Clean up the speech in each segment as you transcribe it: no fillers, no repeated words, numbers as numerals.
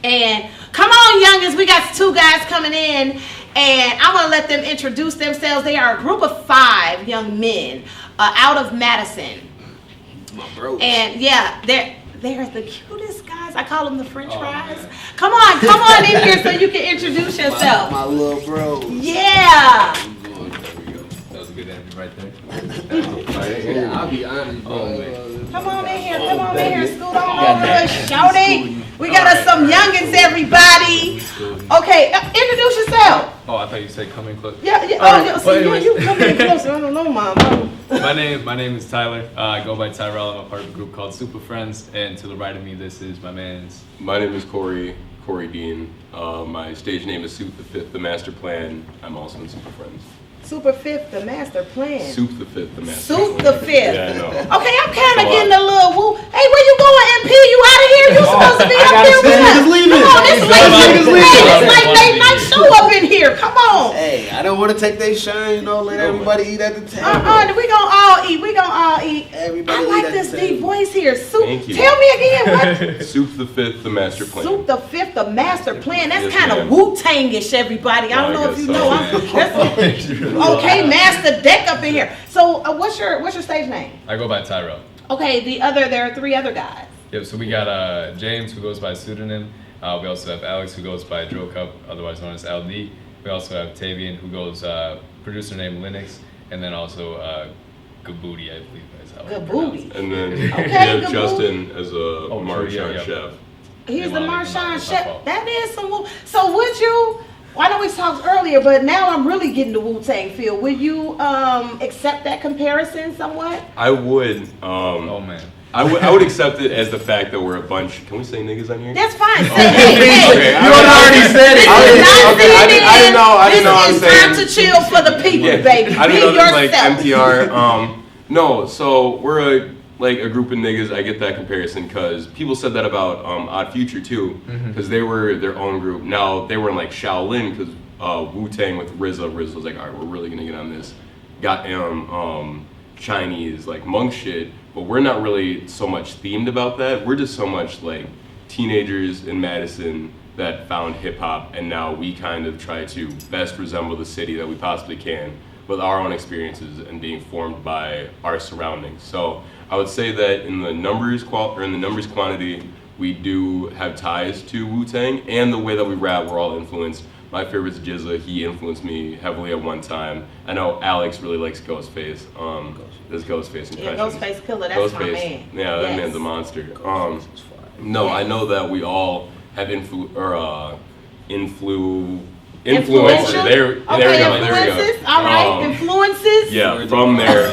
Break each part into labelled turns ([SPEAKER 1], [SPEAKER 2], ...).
[SPEAKER 1] And come on, youngins, we got 2 guys coming in, and I want to let them introduce themselves. They are a group of 5 young men out of Madison.
[SPEAKER 2] My bro.
[SPEAKER 1] And yeah, they're the cutest guys. I call them the French fries. Man. Come on in here so you can introduce yourself.
[SPEAKER 2] My little bro.
[SPEAKER 1] Yeah.
[SPEAKER 3] That was a good ending right there.
[SPEAKER 2] I'll be honest, bro.
[SPEAKER 1] Come on in here, scoot on over, shouty. We got us some youngins, everybody. Okay, introduce yourself.
[SPEAKER 3] Oh, I thought you said come in close.
[SPEAKER 1] Yeah. You come in closer. I don't know, Mom.
[SPEAKER 3] My name is Tyler. I go by Tyrell. I'm a part of a group called SupaFriends, and to the right of me, this is my man's.
[SPEAKER 4] My name is Corey Dean. My stage name is Soup the Fifth, the Master Plan. I'm also in SupaFriends.
[SPEAKER 1] Super Fifth, the Master Plan.
[SPEAKER 4] Soup the Fifth, the Master Plan.
[SPEAKER 1] Soup the Fifth.
[SPEAKER 4] Yeah, I know.
[SPEAKER 1] Okay, I'm kind of getting a little woo. Hey, where you going, MP? You out of here? You supposed to be up there with us. Come on, this late night show up in here. Come on.
[SPEAKER 2] Hey, I don't want to take their shine, let everybody eat at the table.
[SPEAKER 1] We gonna all eat.
[SPEAKER 2] Everybody
[SPEAKER 1] I like
[SPEAKER 2] eat at
[SPEAKER 1] this
[SPEAKER 2] the
[SPEAKER 1] deep
[SPEAKER 2] table.
[SPEAKER 1] voice here. Soup.
[SPEAKER 4] Thank you.
[SPEAKER 1] Tell me again what?
[SPEAKER 4] Soup the Fifth, the Master Plan.
[SPEAKER 1] Soup the Fifth, the Master Plan. That's
[SPEAKER 4] Yes,
[SPEAKER 1] kind of
[SPEAKER 4] ma'am.
[SPEAKER 1] Wu Tangish, everybody. I don't know if you know. Okay, Master Deck up in here. So, what's your stage name?
[SPEAKER 3] I go by Tyrell.
[SPEAKER 1] Okay, there are 3 other guys.
[SPEAKER 3] Yep. So we got James, who goes by pseudonym. We also have Alex, who goes by Drill Cup, otherwise known as LD. We also have Tavian, who goes producer name Linux, and then also Gaboody, I believe that's how I pronounce it.
[SPEAKER 4] And then
[SPEAKER 1] Okay,
[SPEAKER 4] we have
[SPEAKER 1] Gaboody.
[SPEAKER 4] Justin as a
[SPEAKER 3] true,
[SPEAKER 4] Marchand
[SPEAKER 3] yeah.
[SPEAKER 4] chef.
[SPEAKER 1] He's the
[SPEAKER 3] They wanna make him
[SPEAKER 1] Marchand
[SPEAKER 3] my
[SPEAKER 1] chef.
[SPEAKER 3] fault.
[SPEAKER 1] That is some Wu. So would you? I know we talked earlier, but now I'm really getting the Wu Tang feel. Will you accept that comparison somewhat?
[SPEAKER 4] I would.
[SPEAKER 3] Oh man.
[SPEAKER 4] I would accept it as the fact that we're a bunch. Can we say niggas on here?
[SPEAKER 1] That's fine. Say, hey,
[SPEAKER 4] Okay,
[SPEAKER 1] hey.
[SPEAKER 4] I already said it. I didn't know. I didn't know. I was
[SPEAKER 1] This is time to
[SPEAKER 4] saying.
[SPEAKER 1] chill for the people, baby.
[SPEAKER 4] I
[SPEAKER 1] Be
[SPEAKER 4] didn't know this
[SPEAKER 1] yourself.
[SPEAKER 4] was like MTR. No, so we're a group of niggas. I get that comparison because people said that about Odd Future too, because they were their own group. Now they were in like Shaolin because Wu Tang with RZA. RZA was like, all right, we're really gonna get on this. Got Chinese like monk shit, but we're not really so much themed about that. We're just so much like teenagers in Madison that found hip hop, and now we kind of try to best resemble the city that we possibly can with our own experiences and being formed by our surroundings. So I would say that in the numbers quantity, we do have ties to Wu Tang, and the way that we rap, we're all influenced. My favorite's Jizza. He influenced me heavily at one time. I know Alex really likes Ghostface. This Ghostface impression.
[SPEAKER 1] Yeah, Ghostface Killer. That's my man.
[SPEAKER 4] Yeah, that man's a monster. No, I know that we all have influences. There we go.
[SPEAKER 1] Influences. All right, influences.
[SPEAKER 4] Yeah, from there.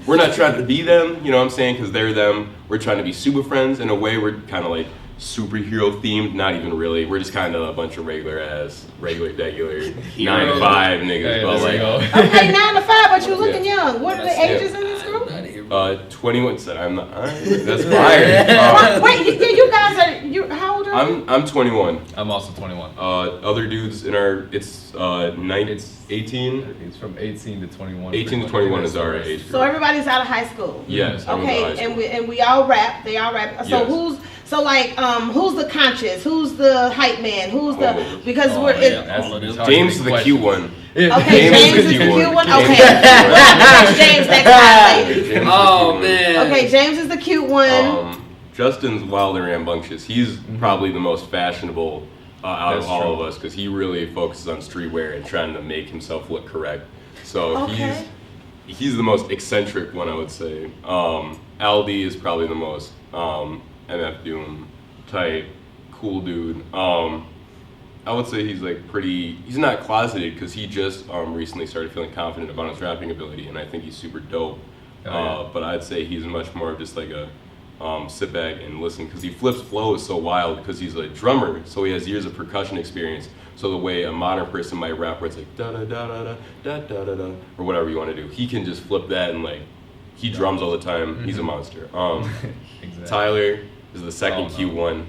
[SPEAKER 4] We're not trying to be them, you know what I'm saying? Because they're them. We're trying to be super friends. In a way, we're kind of like superhero themed. Not even really. We're just kind of a bunch of regular 9 to 5 niggas.
[SPEAKER 3] Hey,
[SPEAKER 4] but like,
[SPEAKER 1] Okay, 9 to 5, but you looking young. What are the ages in this group?
[SPEAKER 4] 21. Said I'm not. That's fire.
[SPEAKER 1] Wait, you guys are. How old are you?
[SPEAKER 4] I'm 21.
[SPEAKER 3] I'm also 21.
[SPEAKER 4] Other dudes in our it's 18.
[SPEAKER 3] It's from 18 to 21.
[SPEAKER 4] 18 to 21 is our age group.
[SPEAKER 1] So everybody's out of high school.
[SPEAKER 4] Yes. everyone's out of high
[SPEAKER 1] Okay,
[SPEAKER 4] school.
[SPEAKER 1] and we all rap. They all rap. So
[SPEAKER 4] Yes.
[SPEAKER 1] who's the conscious? Who's the hype man? Who's the because
[SPEAKER 3] Oh,
[SPEAKER 1] we're
[SPEAKER 3] yeah, that's hard
[SPEAKER 4] James
[SPEAKER 3] to
[SPEAKER 4] is the
[SPEAKER 3] question.
[SPEAKER 4] cute one.
[SPEAKER 1] okay. James is the cute one.
[SPEAKER 4] James
[SPEAKER 1] Okay,
[SPEAKER 4] is the cute
[SPEAKER 1] we'll have to catch James next time, ladies.
[SPEAKER 4] James is the
[SPEAKER 2] Oh
[SPEAKER 4] cute
[SPEAKER 2] man.
[SPEAKER 1] Okay, James is the cute one.
[SPEAKER 4] one. Justin's wild and rambunctious. He's probably the most fashionable out of
[SPEAKER 3] That's
[SPEAKER 4] all
[SPEAKER 3] true.
[SPEAKER 4] of us because he really focuses on streetwear and trying to make himself look correct. So
[SPEAKER 1] Okay.
[SPEAKER 4] he's the most eccentric one, I would say. Aldi is probably the most MF Doom type cool dude. I would say he's like he's not closeted because he just recently started feeling confident about his rapping ability, and I think he's super dope.
[SPEAKER 3] Yeah.
[SPEAKER 4] But I'd say he's much more of just like a sit back and listen because he flips flows so wild because he's a drummer, so he has years of percussion experience. So the way a modern person might rap, where it's like da da da da da da da da or whatever you want to do, he can just flip that and like he drums all the time. He's a monster.
[SPEAKER 3] Exactly.
[SPEAKER 4] Tyler is the second
[SPEAKER 3] Oh, no.
[SPEAKER 4] cute one.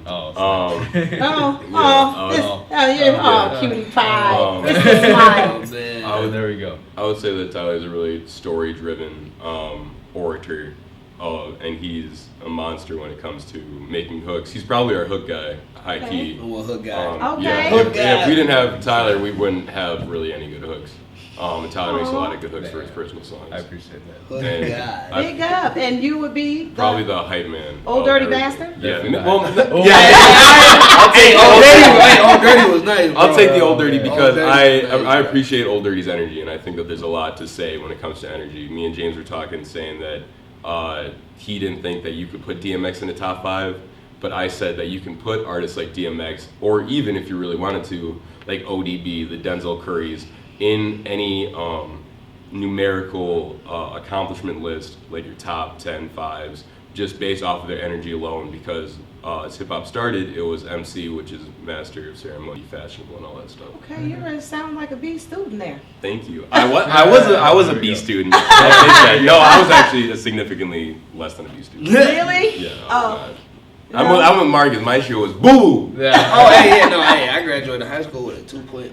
[SPEAKER 1] Cutie pie.
[SPEAKER 4] Um,
[SPEAKER 1] It's the smile.
[SPEAKER 2] Oh man.
[SPEAKER 3] Oh, there we go.
[SPEAKER 4] I would say that Tyler's a really story-driven orator. and he's a monster when it comes to making hooks. He's probably our hook guy, high key.
[SPEAKER 2] Well, hook guy.
[SPEAKER 1] Okay.
[SPEAKER 4] Yeah,
[SPEAKER 2] Hook
[SPEAKER 4] if
[SPEAKER 2] guy.
[SPEAKER 4] we didn't have Tyler, we wouldn't have really any good hooks. And Tyler makes a lot of good hooks for his personal songs.
[SPEAKER 3] I appreciate that.
[SPEAKER 2] Hook
[SPEAKER 4] And
[SPEAKER 2] guy.
[SPEAKER 4] I-
[SPEAKER 1] Big up. And you would be
[SPEAKER 4] Probably the hype man.
[SPEAKER 1] Old
[SPEAKER 4] of
[SPEAKER 1] dirty
[SPEAKER 4] everything.
[SPEAKER 1] bastard?
[SPEAKER 4] Yeah.
[SPEAKER 3] Definitely
[SPEAKER 4] Well,
[SPEAKER 3] not.
[SPEAKER 4] I'll take
[SPEAKER 2] Old Dirty was nice.
[SPEAKER 4] I'll
[SPEAKER 2] bro.
[SPEAKER 4] take the Old Dirty because
[SPEAKER 2] Old
[SPEAKER 4] I
[SPEAKER 2] Dirty's nice,
[SPEAKER 4] I
[SPEAKER 2] bro.
[SPEAKER 4] appreciate Old Dirty's energy, and I think that there's a lot to say when it comes to energy. Me and James were talking, saying that he didn't think that you could put DMX in the top 5, but I said that you can put artists like DMX, or even if you really wanted to, like ODB, the Denzel Currys, in any numerical accomplishment list, like your top 10 5s, just based off of their energy alone, because as hip-hop started, it was MC, which is master of ceremony, fashionable, and all that stuff.
[SPEAKER 1] Okay, you really sound like a B student there.
[SPEAKER 4] Thank you. I was a B student. I'll take that. No, I was actually significantly less than a B student.
[SPEAKER 1] Really?
[SPEAKER 4] Yeah.
[SPEAKER 1] Oh.
[SPEAKER 4] I'm with Marcus. My shit was boo.
[SPEAKER 3] Yeah.
[SPEAKER 2] Oh, hey, I graduated high school with a 2.01,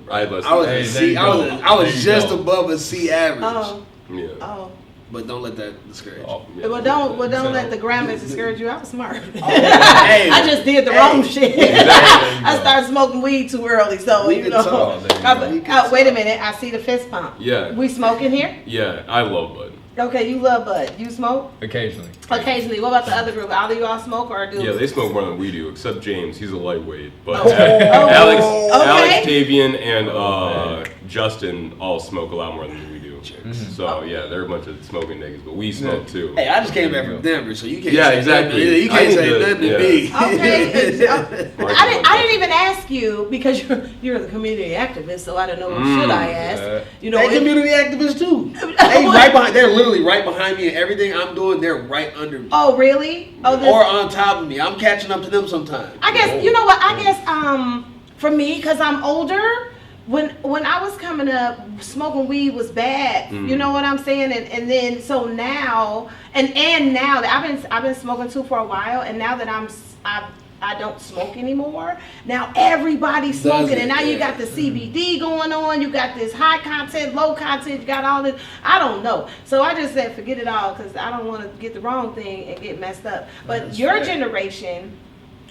[SPEAKER 2] bro.
[SPEAKER 4] I had less
[SPEAKER 2] I was
[SPEAKER 4] than
[SPEAKER 2] a
[SPEAKER 3] that.
[SPEAKER 2] C.
[SPEAKER 3] Hey, there you go.
[SPEAKER 2] I was
[SPEAKER 3] There you
[SPEAKER 2] just
[SPEAKER 3] go.
[SPEAKER 2] above a C average.
[SPEAKER 1] Oh.
[SPEAKER 4] Yeah.
[SPEAKER 1] Oh.
[SPEAKER 2] But don't let that discourage you.
[SPEAKER 3] Oh,
[SPEAKER 4] Yeah.
[SPEAKER 1] Well, don't let the grammar discourage you. I was smart.
[SPEAKER 2] Hey.
[SPEAKER 1] I just did the wrong shit.
[SPEAKER 3] Exactly.
[SPEAKER 1] I started smoking weed too early, so
[SPEAKER 2] We
[SPEAKER 1] you
[SPEAKER 2] can
[SPEAKER 1] know.
[SPEAKER 2] talk.
[SPEAKER 3] There you go.
[SPEAKER 1] Wait a minute, I see the fist pump.
[SPEAKER 4] Yeah.
[SPEAKER 1] We smoking here?
[SPEAKER 4] Yeah. I love Bud.
[SPEAKER 1] Okay, you love bud. You smoke?
[SPEAKER 3] Occasionally.
[SPEAKER 1] Occasionally. What about the other group? All of you all smoke or do?
[SPEAKER 4] Yeah, they smoke more than we do, except James. He's a lightweight. But
[SPEAKER 1] Oh.
[SPEAKER 4] Alex,
[SPEAKER 1] Okay.
[SPEAKER 4] Alex, Tavian, and Justin all smoke a lot more than we do. So yeah, they're a bunch of smoking niggas, but we smoke too.
[SPEAKER 2] Hey, I just came back from Denver, so you can't
[SPEAKER 4] Yeah,
[SPEAKER 2] say
[SPEAKER 4] exactly.
[SPEAKER 2] nothing. You
[SPEAKER 4] I
[SPEAKER 2] can't
[SPEAKER 4] need
[SPEAKER 2] say
[SPEAKER 4] to-
[SPEAKER 2] nothing to
[SPEAKER 4] yeah.
[SPEAKER 2] me.
[SPEAKER 1] Okay. I didn't even ask you because you're the community activist, so I don't know who should I ask. You know,
[SPEAKER 2] They
[SPEAKER 1] if-
[SPEAKER 2] community activists too. They right behind. They're literally right behind me, and everything I'm doing, they're right under me,
[SPEAKER 1] Oh, really? Oh, this,
[SPEAKER 2] or on top of me. I'm catching up to them sometimes.
[SPEAKER 1] I guess you know what? I guess for me, because I'm older. When I was coming up, smoking weed was bad. You know what I'm saying? And then so now and now that I've been smoking too for a while, and now that I don't smoke anymore. Now everybody's smoking, and now you got the CBD going on. You got this high content, low content. You got all this. I don't know. So I just said forget it all because I don't want to get the wrong thing and get messed up. But
[SPEAKER 2] That's
[SPEAKER 1] your
[SPEAKER 2] right.
[SPEAKER 1] generation.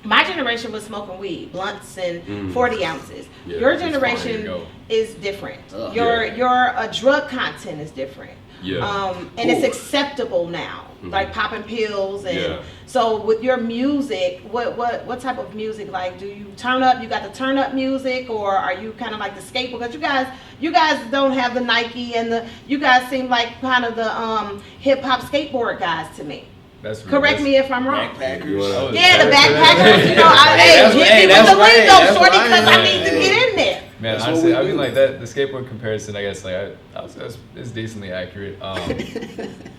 [SPEAKER 1] My generation was smoking weed, blunts and 40 ounces.
[SPEAKER 4] Yeah,
[SPEAKER 1] Your
[SPEAKER 4] it's fine.
[SPEAKER 1] generation
[SPEAKER 3] There you go.
[SPEAKER 1] is different.
[SPEAKER 2] Ugh.
[SPEAKER 1] Your drug content is different.
[SPEAKER 4] Yeah.
[SPEAKER 1] And it's
[SPEAKER 2] Ooh.
[SPEAKER 1] acceptable now, like popping pills and
[SPEAKER 4] Yeah.
[SPEAKER 1] so with your music, what type of music? Like, do you turn up? You got the turn up music, or are you kind of like the skate? Because you guys don't have the Nike and you guys seem like kind of the hip hop skateboard guys to me.
[SPEAKER 3] That's
[SPEAKER 1] Correct me if I'm wrong.
[SPEAKER 2] Backpackers.
[SPEAKER 1] Yeah, the backpackers, you know,
[SPEAKER 2] Hey, that's
[SPEAKER 1] hit
[SPEAKER 2] right,
[SPEAKER 1] me with
[SPEAKER 2] that's
[SPEAKER 1] the
[SPEAKER 2] right,
[SPEAKER 1] window,
[SPEAKER 2] that's
[SPEAKER 1] shorty,
[SPEAKER 2] right.
[SPEAKER 1] because I need to get in there.
[SPEAKER 3] Man,
[SPEAKER 2] That's
[SPEAKER 3] honestly,
[SPEAKER 2] what we
[SPEAKER 3] I mean,
[SPEAKER 2] do.
[SPEAKER 3] like that, the skateboard comparison, I guess, like, it's decently accurate.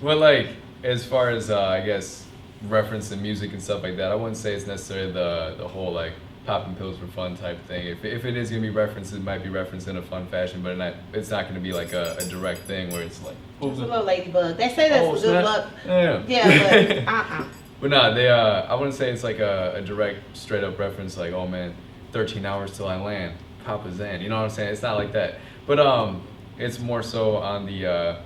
[SPEAKER 3] But, like, as far as, I guess, reference and music and stuff like that, I wouldn't say it's necessarily the whole, like, popping pills for fun type thing. If it is going to be referenced, it might be referenced in a fun fashion, but it's not going to be, like, a direct thing where it's like,
[SPEAKER 1] It's a little ladybug. They say that's good
[SPEAKER 3] snap.
[SPEAKER 1] luck.
[SPEAKER 3] Yeah.
[SPEAKER 1] Yeah, but
[SPEAKER 3] But no, they I wouldn't say it's like a direct, straight up reference like, oh man, 13 hours till I land, Papa Zan. You know what I'm saying? It's not like that. But it's more so on the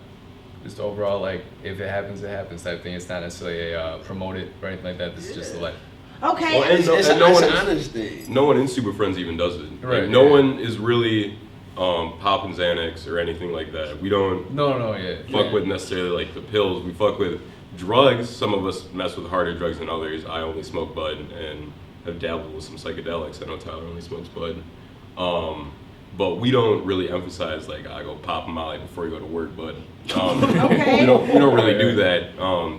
[SPEAKER 3] just overall, like, if it happens, it happens type thing. It's not necessarily a promote it or anything like that. This is just a like.
[SPEAKER 1] okay.
[SPEAKER 4] Well, and
[SPEAKER 2] It's
[SPEAKER 4] no one
[SPEAKER 2] an
[SPEAKER 4] is-
[SPEAKER 2] honest thing.
[SPEAKER 4] No one in SupaFriends even does it.
[SPEAKER 3] Right,
[SPEAKER 4] Like, no
[SPEAKER 3] yeah.
[SPEAKER 4] one is really popping Xanax or anything like that. We don't
[SPEAKER 3] No, yeah.
[SPEAKER 4] fuck with necessarily like the pills. We fuck with drugs. Some of us mess with harder drugs than others. I only smoke bud and have dabbled with some psychedelics. I know Tyler only smokes bud. But we don't really emphasize like I go pop a molly before you go to work, bud.
[SPEAKER 1] Okay.
[SPEAKER 4] we don't really do that.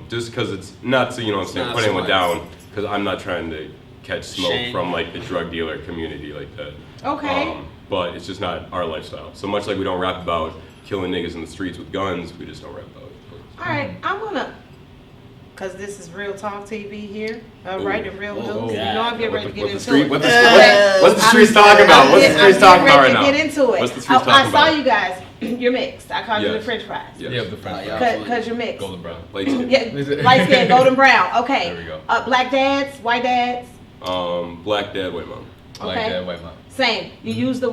[SPEAKER 4] Just because it's not to, you know what I'm saying,
[SPEAKER 2] not
[SPEAKER 4] put anyone
[SPEAKER 2] smart.
[SPEAKER 4] down, because I'm not trying to catch smoke
[SPEAKER 2] Shame.
[SPEAKER 4] from like the drug dealer community like that.
[SPEAKER 1] Okay.
[SPEAKER 4] But it's just not our lifestyle. So much like we don't rap about killing niggas in the streets with guns, we just don't rap about it.
[SPEAKER 1] All right, I'm gonna, cause this is Real Talk TV here, right? The real news. You know I'm getting ready to get into it.
[SPEAKER 4] What's the streets talking about? What's the streets talking about right now?
[SPEAKER 1] Get into it.
[SPEAKER 4] What's the streets
[SPEAKER 1] I
[SPEAKER 4] talking
[SPEAKER 1] saw
[SPEAKER 4] about?
[SPEAKER 1] you guys. You're mixed. I called you the
[SPEAKER 4] Yes.
[SPEAKER 1] French fries.
[SPEAKER 4] Yes.
[SPEAKER 3] Yeah, the French
[SPEAKER 2] yeah.
[SPEAKER 3] fries.
[SPEAKER 1] Cause you're mixed.
[SPEAKER 3] Golden brown.
[SPEAKER 4] Light skin.
[SPEAKER 1] Yeah, light skin, golden brown. Okay.
[SPEAKER 3] There we go.
[SPEAKER 1] Black dads, white dads.
[SPEAKER 4] Black dad, white mom.
[SPEAKER 3] like
[SPEAKER 1] Okay.
[SPEAKER 3] that white mom.
[SPEAKER 1] Same. You use the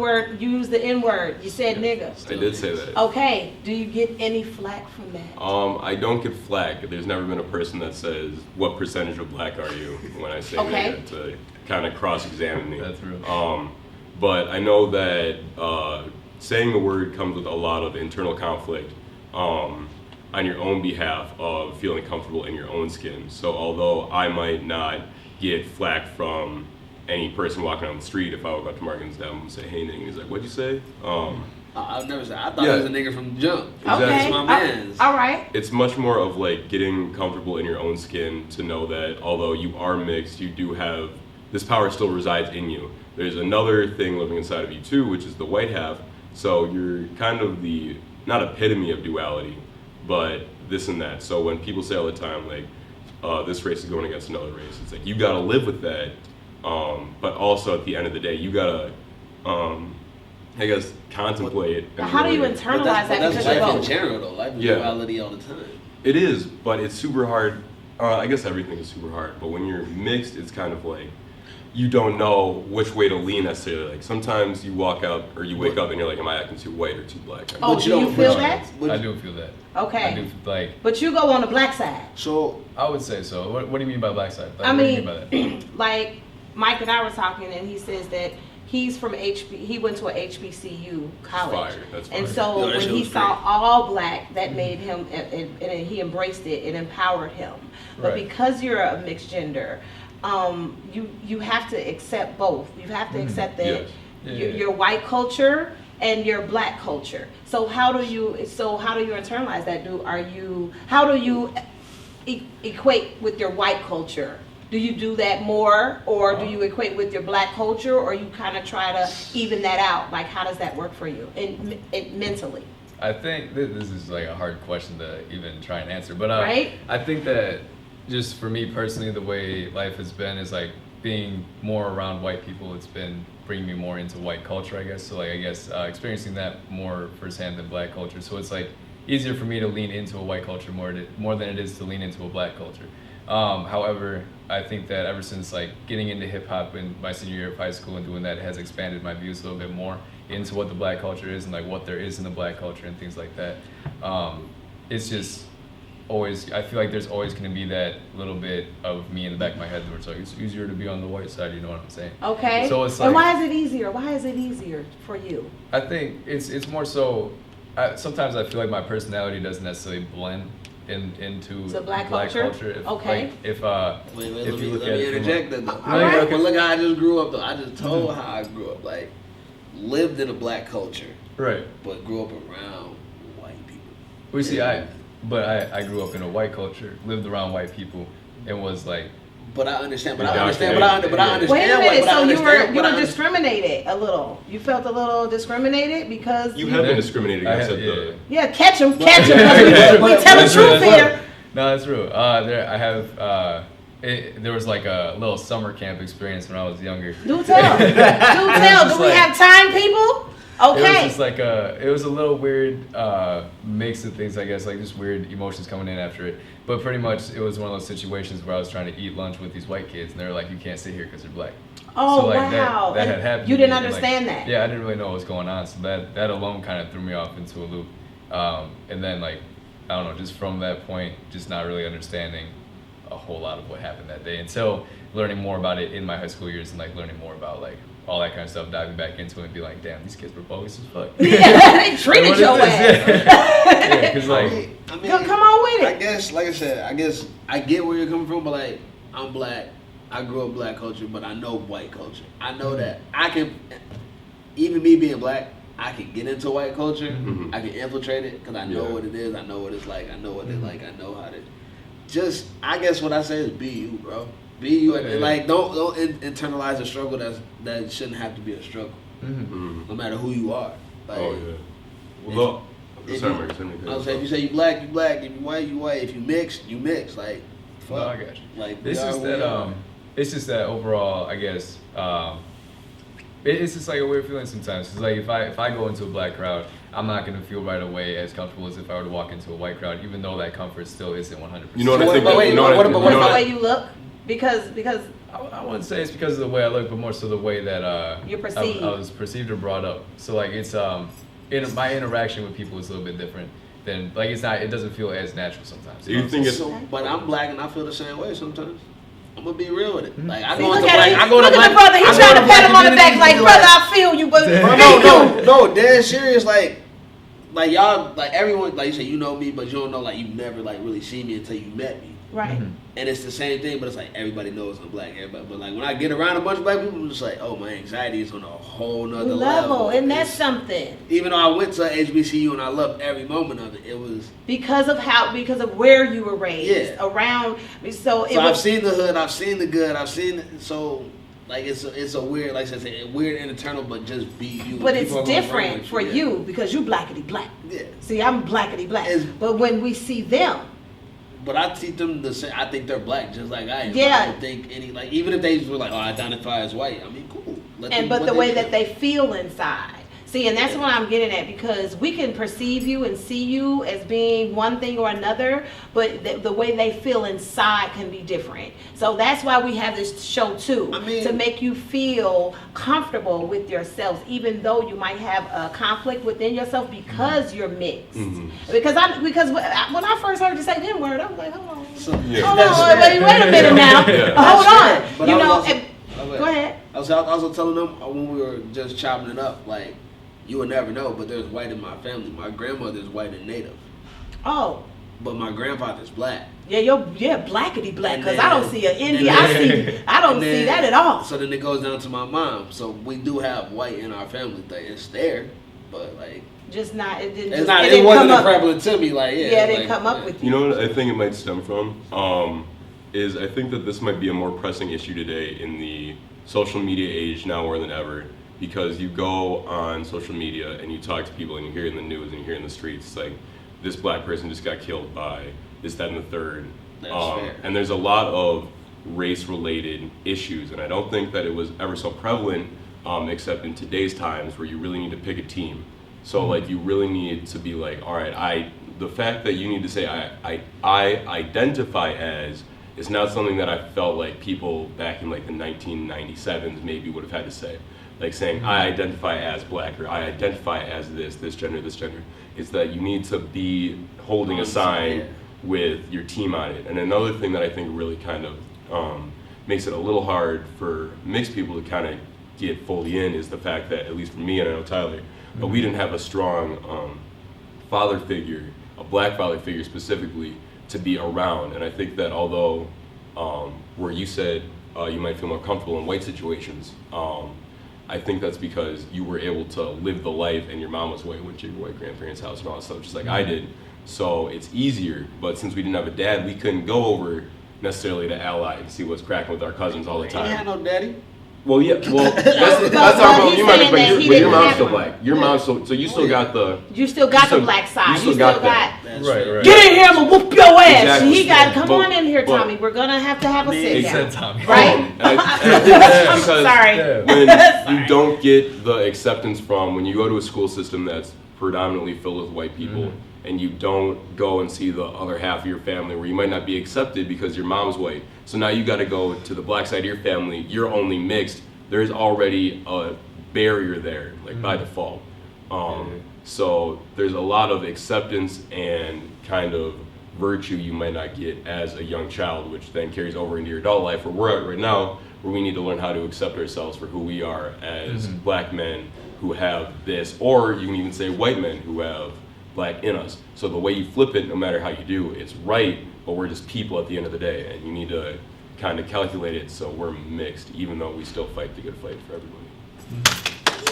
[SPEAKER 1] N word. You said nigga.
[SPEAKER 4] I did say that.
[SPEAKER 1] Okay. Do you get any flack from that?
[SPEAKER 4] I don't get flack. There's never been a person that says, "What percentage of black are you?" when I say
[SPEAKER 1] Okay.
[SPEAKER 4] nigga to kind of cross-examine me.
[SPEAKER 3] That's real.
[SPEAKER 4] But I know that saying the word comes with a lot of internal conflict on your own behalf of feeling comfortable in your own skin. So although I might not get flack from any person walking on the street, if I would go up to Morgan's dad and say, "Hey nigga," he's like, "What'd you say?"
[SPEAKER 2] I've never said. I thought he was a nigga from the jump.
[SPEAKER 4] Exactly.
[SPEAKER 1] Okay.
[SPEAKER 2] That's my man's.
[SPEAKER 1] All right.
[SPEAKER 4] It's much more of like getting comfortable in your own skin to know that although you are mixed, you do have this power still resides in you. There's another thing living inside of you too, which is the white half. So you're kind of the not epitome of duality, but this and that. So when people say all the time like this race is going against another race, it's like you gotta live with that. But also at the end of the day, you gotta I guess contemplate.
[SPEAKER 1] Now, how do you
[SPEAKER 2] But
[SPEAKER 1] internalize
[SPEAKER 2] that's
[SPEAKER 1] that because
[SPEAKER 2] life
[SPEAKER 1] you're
[SPEAKER 2] in
[SPEAKER 1] both?
[SPEAKER 2] general though. Life is
[SPEAKER 4] Yeah.
[SPEAKER 2] duality all the time.
[SPEAKER 4] It is, but it's super hard. I guess everything is super hard, but when you're mixed, it's kind of like you don't know which way to lean necessarily. Like sometimes you walk out or you wake up and you're like, "Am I acting too white or too black?"
[SPEAKER 1] Oh,
[SPEAKER 2] But
[SPEAKER 1] do
[SPEAKER 2] you
[SPEAKER 1] you
[SPEAKER 2] don't-
[SPEAKER 1] feel
[SPEAKER 2] but-
[SPEAKER 1] that?
[SPEAKER 2] but-
[SPEAKER 3] I do feel that.
[SPEAKER 1] Okay.
[SPEAKER 3] I do like.
[SPEAKER 1] But you go on the black side.
[SPEAKER 2] So
[SPEAKER 3] I would say so. What do you mean by black side? Like,
[SPEAKER 1] I
[SPEAKER 3] what do you
[SPEAKER 1] mean,
[SPEAKER 3] mean by that?
[SPEAKER 1] like Mike and I were talking, and he says that he's from he went to a HBCU college,
[SPEAKER 4] fire. That's
[SPEAKER 1] and
[SPEAKER 4] fire.
[SPEAKER 1] so
[SPEAKER 2] Yo, that
[SPEAKER 1] when
[SPEAKER 2] shit
[SPEAKER 1] he
[SPEAKER 2] was
[SPEAKER 1] saw
[SPEAKER 2] great.
[SPEAKER 1] all black, that made him, and he embraced it. It empowered him. But
[SPEAKER 3] Right.
[SPEAKER 1] because you're a mixed gender, you have to accept both. You have to accept that
[SPEAKER 4] Yes.
[SPEAKER 3] Yeah.
[SPEAKER 1] your white culture and your black culture. So how do you internalize that? How do you equate with your white culture? Do you do that more, or do you equate with your black culture, or you kind of try to even that out? Like, how does that work for you mentally?
[SPEAKER 3] I think this is like a hard question to even try and answer, but
[SPEAKER 1] Right?
[SPEAKER 3] I think that just for me personally, the way life has been is like being more around white people. It's been bringing me more into white culture, I guess. So like I guess experiencing that more firsthand than black culture. So it's like easier for me to lean into a white culture more than it is to lean into a black culture. However, I think that ever since like getting into hip hop in my senior year of high school and doing that has expanded my views a little bit more into what the black culture is and like what there is in the black culture and things like that. It's just always, I feel like there's always going to be that little bit of me in the back of my head where it's like it's easier to be on the white side, you know what I'm saying?
[SPEAKER 1] Okay.
[SPEAKER 3] So it's
[SPEAKER 1] and
[SPEAKER 3] like,
[SPEAKER 1] why is it easier? Why is it easier for you?
[SPEAKER 3] I think it's more so. Sometimes I feel like my personality doesn't necessarily blend into
[SPEAKER 1] To black culture?
[SPEAKER 3] If,
[SPEAKER 1] Okay.
[SPEAKER 3] like, if
[SPEAKER 2] wait,
[SPEAKER 3] if
[SPEAKER 2] let
[SPEAKER 3] you
[SPEAKER 2] me
[SPEAKER 3] look at it from a-
[SPEAKER 2] interject that though.
[SPEAKER 1] All right.
[SPEAKER 3] okay.
[SPEAKER 2] But look how I just grew up though. I just told how I grew up. Like lived in a black culture,
[SPEAKER 3] right.
[SPEAKER 2] but grew up around white people.
[SPEAKER 3] We see,
[SPEAKER 2] Yeah.
[SPEAKER 3] I grew up in a white culture, lived around white people, and was like,
[SPEAKER 2] But I understand. But
[SPEAKER 3] Yeah,
[SPEAKER 2] I understand.
[SPEAKER 3] okay.
[SPEAKER 2] But I understand.
[SPEAKER 1] Wait a minute.
[SPEAKER 2] but I
[SPEAKER 1] So you
[SPEAKER 2] understand-
[SPEAKER 1] were
[SPEAKER 2] but I understand-
[SPEAKER 1] discriminated a little. You felt a little discriminated because
[SPEAKER 4] You have been discriminated
[SPEAKER 3] I
[SPEAKER 4] against
[SPEAKER 3] have-
[SPEAKER 4] at
[SPEAKER 3] yeah.
[SPEAKER 4] the.
[SPEAKER 1] Yeah, catch him. We
[SPEAKER 2] But-
[SPEAKER 1] tell the
[SPEAKER 3] That's
[SPEAKER 1] truth
[SPEAKER 3] true.
[SPEAKER 1] here.
[SPEAKER 3] No, that's true. I have. There was like a little summer camp experience when I was younger.
[SPEAKER 1] Do tell. Do tell. Do we have time, people?
[SPEAKER 3] It was
[SPEAKER 1] Okay.
[SPEAKER 3] just like it was a little weird mix of things, I guess, like just weird emotions coming in after it. But pretty much it was one of those situations where I was trying to eat lunch with these white kids, and they were like, "You can't sit here because they're black."
[SPEAKER 1] Oh,
[SPEAKER 3] so, like,
[SPEAKER 1] wow.
[SPEAKER 3] That
[SPEAKER 1] And
[SPEAKER 3] had happened.
[SPEAKER 1] you
[SPEAKER 3] to me,
[SPEAKER 1] didn't
[SPEAKER 3] and, like,
[SPEAKER 1] understand that?
[SPEAKER 3] Yeah, I didn't really know what was going on, so that alone kind of threw me off into a loop. And then like I don't know, just from that point, just not really understanding a whole lot of what happened that day until learning more about it in my high school years and like learning more about like all that kind of stuff, diving back into it and be like, damn, these kids were bogus as fuck.
[SPEAKER 1] Yeah, they treated
[SPEAKER 3] What
[SPEAKER 1] your
[SPEAKER 3] is
[SPEAKER 1] ass.
[SPEAKER 3] this? Yeah, because like,
[SPEAKER 2] I mean,
[SPEAKER 1] Come on with
[SPEAKER 2] I
[SPEAKER 1] it.
[SPEAKER 2] guess, like I said, I guess I get where you're coming from, but like I'm black. I grew up black culture, but I know white culture. I know that I can, even me being black, I can get into white culture.
[SPEAKER 4] Mhm.
[SPEAKER 2] I can infiltrate it because I know
[SPEAKER 4] Yeah.
[SPEAKER 2] what it is. I know what it's like. I know what they like. I know how to. Just, I guess what I say is be you, bro. Be you, and
[SPEAKER 3] Yeah.
[SPEAKER 2] like don't internalize a struggle that shouldn't have to be a struggle,
[SPEAKER 4] Mhm.
[SPEAKER 2] no matter who you are. Like,
[SPEAKER 4] Oh yeah. Well,
[SPEAKER 2] if
[SPEAKER 4] sorry,
[SPEAKER 2] you-
[SPEAKER 4] Marcus, let me
[SPEAKER 2] I was saying, if you say you black, you black. If you white, you white. If you mix, you mix. Like, fuck.
[SPEAKER 3] no, I got you.
[SPEAKER 2] Like,
[SPEAKER 3] It's
[SPEAKER 2] we
[SPEAKER 3] just
[SPEAKER 2] are who we
[SPEAKER 3] that
[SPEAKER 2] are.
[SPEAKER 3] it's just that overall, I guess, it's just like a weird feeling sometimes. Cause like if I go into a black crowd, I'm not gonna feel right away as comfortable as if I were to walk into a white crowd, even though that comfort still isn't 100%.
[SPEAKER 4] You know what I
[SPEAKER 2] But
[SPEAKER 4] think?
[SPEAKER 2] wait,
[SPEAKER 4] You know
[SPEAKER 2] what
[SPEAKER 4] what I
[SPEAKER 2] about-
[SPEAKER 4] think?
[SPEAKER 1] What
[SPEAKER 4] You know
[SPEAKER 1] the
[SPEAKER 4] what
[SPEAKER 1] way you look? Because
[SPEAKER 3] I wouldn't say it's because of the way I look, but more so the way that
[SPEAKER 1] You're perceived.
[SPEAKER 3] I was perceived or brought up. So like it's my interaction with people is a little bit different than like it doesn't feel as natural sometimes.
[SPEAKER 4] Do you think it's
[SPEAKER 2] But I'm black and I feel the same way sometimes. I'm gonna be real with it. Like I
[SPEAKER 1] See,
[SPEAKER 2] go
[SPEAKER 1] look
[SPEAKER 2] into
[SPEAKER 1] at
[SPEAKER 2] black.
[SPEAKER 1] him.
[SPEAKER 2] I go
[SPEAKER 1] Look
[SPEAKER 2] to
[SPEAKER 1] at
[SPEAKER 2] black.
[SPEAKER 1] the brother. He's
[SPEAKER 2] I go
[SPEAKER 1] trying to
[SPEAKER 2] to
[SPEAKER 1] pat
[SPEAKER 2] black
[SPEAKER 1] him on the back like,
[SPEAKER 2] communities,
[SPEAKER 1] brother, I feel you, but
[SPEAKER 2] No, dead serious. Like y'all, like everyone, like you say, you know me, but you don't know, like you never like really seen me until you met me.
[SPEAKER 1] Right.
[SPEAKER 2] And it's the same thing, but it's like everybody knows I'm black. Everybody, but like when I get around a bunch of black people, I'm just like, oh, my anxiety is on a whole nother level.
[SPEAKER 1] And that's
[SPEAKER 2] It's-
[SPEAKER 1] something.
[SPEAKER 2] Even though I went to HBCU and I loved every moment of it, it was.
[SPEAKER 1] Because of where you were raised.
[SPEAKER 2] Yeah.
[SPEAKER 1] Around. So it
[SPEAKER 2] So I've
[SPEAKER 1] was.
[SPEAKER 2] seen the hood, I've seen the good, I've seen so. Like it's a weird, like I said, weird and eternal, but just be you.
[SPEAKER 1] But it's
[SPEAKER 2] People are gonna bring
[SPEAKER 1] different
[SPEAKER 2] with
[SPEAKER 1] for
[SPEAKER 2] yeah.
[SPEAKER 1] you because you blackity black.
[SPEAKER 2] Yeah.
[SPEAKER 1] See, I'm blackity black.
[SPEAKER 2] It's-
[SPEAKER 1] But when we see them,
[SPEAKER 2] But I teach them the same. I think they're black, just like I am.
[SPEAKER 1] Yeah.
[SPEAKER 2] I don't think any like even if they were like, oh, I identify as white. I mean, cool. Let them-
[SPEAKER 1] but
[SPEAKER 2] what
[SPEAKER 1] the way
[SPEAKER 2] do.
[SPEAKER 1] that they feel inside. See, and that's what I'm getting at because we can perceive you and see you as being one thing or another, but the way they feel inside can be different. So that's why we have this show too,
[SPEAKER 2] I mean-
[SPEAKER 1] to make you feel comfortable with yourselves, even though you might have a conflict within yourself because you're mixed. Because when I first heard you say the N-word, I was like, hold on.
[SPEAKER 2] So,
[SPEAKER 1] Hold on, wait a minute now.
[SPEAKER 4] Yeah.
[SPEAKER 1] Hold on.
[SPEAKER 2] But
[SPEAKER 1] You
[SPEAKER 2] I was
[SPEAKER 1] know,
[SPEAKER 2] also-
[SPEAKER 1] go ahead.
[SPEAKER 2] I was also telling them when we were just chopping it up, like you would never know, but there's white in my family. My grandmother's white and native,
[SPEAKER 1] Oh.
[SPEAKER 2] but my grandfather's black.
[SPEAKER 1] Yeah, you're blackity black
[SPEAKER 2] And
[SPEAKER 1] because I don't
[SPEAKER 2] then-
[SPEAKER 1] see an Indian.
[SPEAKER 2] and
[SPEAKER 1] I
[SPEAKER 2] then-
[SPEAKER 1] don't
[SPEAKER 2] and
[SPEAKER 1] see
[SPEAKER 2] then-
[SPEAKER 1] that at all.
[SPEAKER 2] So then it goes down to my mom. So we do have white in our family. It's there, but like
[SPEAKER 1] Just not. It didn't.
[SPEAKER 2] it's
[SPEAKER 1] Just,
[SPEAKER 2] not.
[SPEAKER 1] it
[SPEAKER 2] It
[SPEAKER 1] didn't
[SPEAKER 2] wasn't
[SPEAKER 1] come up.
[SPEAKER 2] prevalent to me. Like yeah,
[SPEAKER 1] Yeah, it didn't
[SPEAKER 2] like,
[SPEAKER 1] come up
[SPEAKER 2] yeah.
[SPEAKER 1] with
[SPEAKER 4] You
[SPEAKER 1] you.
[SPEAKER 4] know what I think it might stem from? Is I think that this might be a more pressing issue today in the social media age now more than ever. Because you go on social media and you talk to people and you hear in the news and you hear in the streets, it's like this black person just got killed by this, that, and the third.
[SPEAKER 2] That's fair.
[SPEAKER 4] And there's a lot of race-related issues, and I don't think that it was ever so prevalent, except in today's times where you really need to pick a team. So like you really need to be like, all right, the fact that you need to say I identify as is not something that I felt like people back in like the 1997s maybe would have had to say. Like saying I identify as black or I identify as this gender, this gender. It's that you need to be holding a sign with your team on it. And another thing that I think really kind of makes it a little hard for mixed people to kind of get fully in is the fact that, at least for me and I know Tyler, but we didn't have a strong father figure, a black father figure specifically, to be around. And I think that although where you said you might feel more comfortable in white situations, I think that's because you were able to live the life and your mom was away, went to your white grandparents' house and all that stuff, just like I did. So it's easier, but since we didn't have a dad, we couldn't go over necessarily to Ally and see what's cracking with our cousins all the
[SPEAKER 2] You ain't had
[SPEAKER 4] time.
[SPEAKER 2] no daddy.
[SPEAKER 4] Well, yeah, well,
[SPEAKER 1] But
[SPEAKER 4] that's our problem.
[SPEAKER 1] he's
[SPEAKER 4] You might
[SPEAKER 1] saying
[SPEAKER 4] but
[SPEAKER 1] that
[SPEAKER 4] your,
[SPEAKER 1] he
[SPEAKER 4] but your
[SPEAKER 1] didn't
[SPEAKER 4] mom's
[SPEAKER 1] have
[SPEAKER 4] still
[SPEAKER 1] one.
[SPEAKER 4] black. Your mom's so you still got the
[SPEAKER 1] You still got
[SPEAKER 4] You
[SPEAKER 1] the
[SPEAKER 4] still-
[SPEAKER 1] black side.
[SPEAKER 4] you still got that.
[SPEAKER 2] That's
[SPEAKER 3] Right,
[SPEAKER 2] fair.
[SPEAKER 3] right.
[SPEAKER 1] Get in here, I'm gonna whoop your ass.
[SPEAKER 4] Exactly.
[SPEAKER 1] He got. Come
[SPEAKER 4] But-
[SPEAKER 1] on in here,
[SPEAKER 4] but-
[SPEAKER 1] Tommy. We're gonna have to have a
[SPEAKER 2] He
[SPEAKER 1] sit
[SPEAKER 3] said
[SPEAKER 1] down.
[SPEAKER 3] Tommy.
[SPEAKER 1] Right?
[SPEAKER 4] and I think it's
[SPEAKER 1] I'm
[SPEAKER 4] because
[SPEAKER 1] sorry.
[SPEAKER 3] Yeah.
[SPEAKER 4] when
[SPEAKER 1] Sorry.
[SPEAKER 4] you don't get the acceptance from when you go to a school system that's predominantly filled with white people and you don't go and see the other half of your family where you might not be accepted because your mom's white, so now you got to go to the black side of your family, you're only mixed, there's already a barrier there, like by default. So there's a lot of acceptance and kind of virtue you might not get as a young child, which then carries over into your adult life where we're at right now, where we need to learn how to accept ourselves for who we are as black men who have this, or you can even say white men who have black in us. So the way you flip it, no matter how you do, it's right, but we're just people at the end of the day, and you need to kind of calculate it so we're mixed, even though we still fight the good fight for everybody.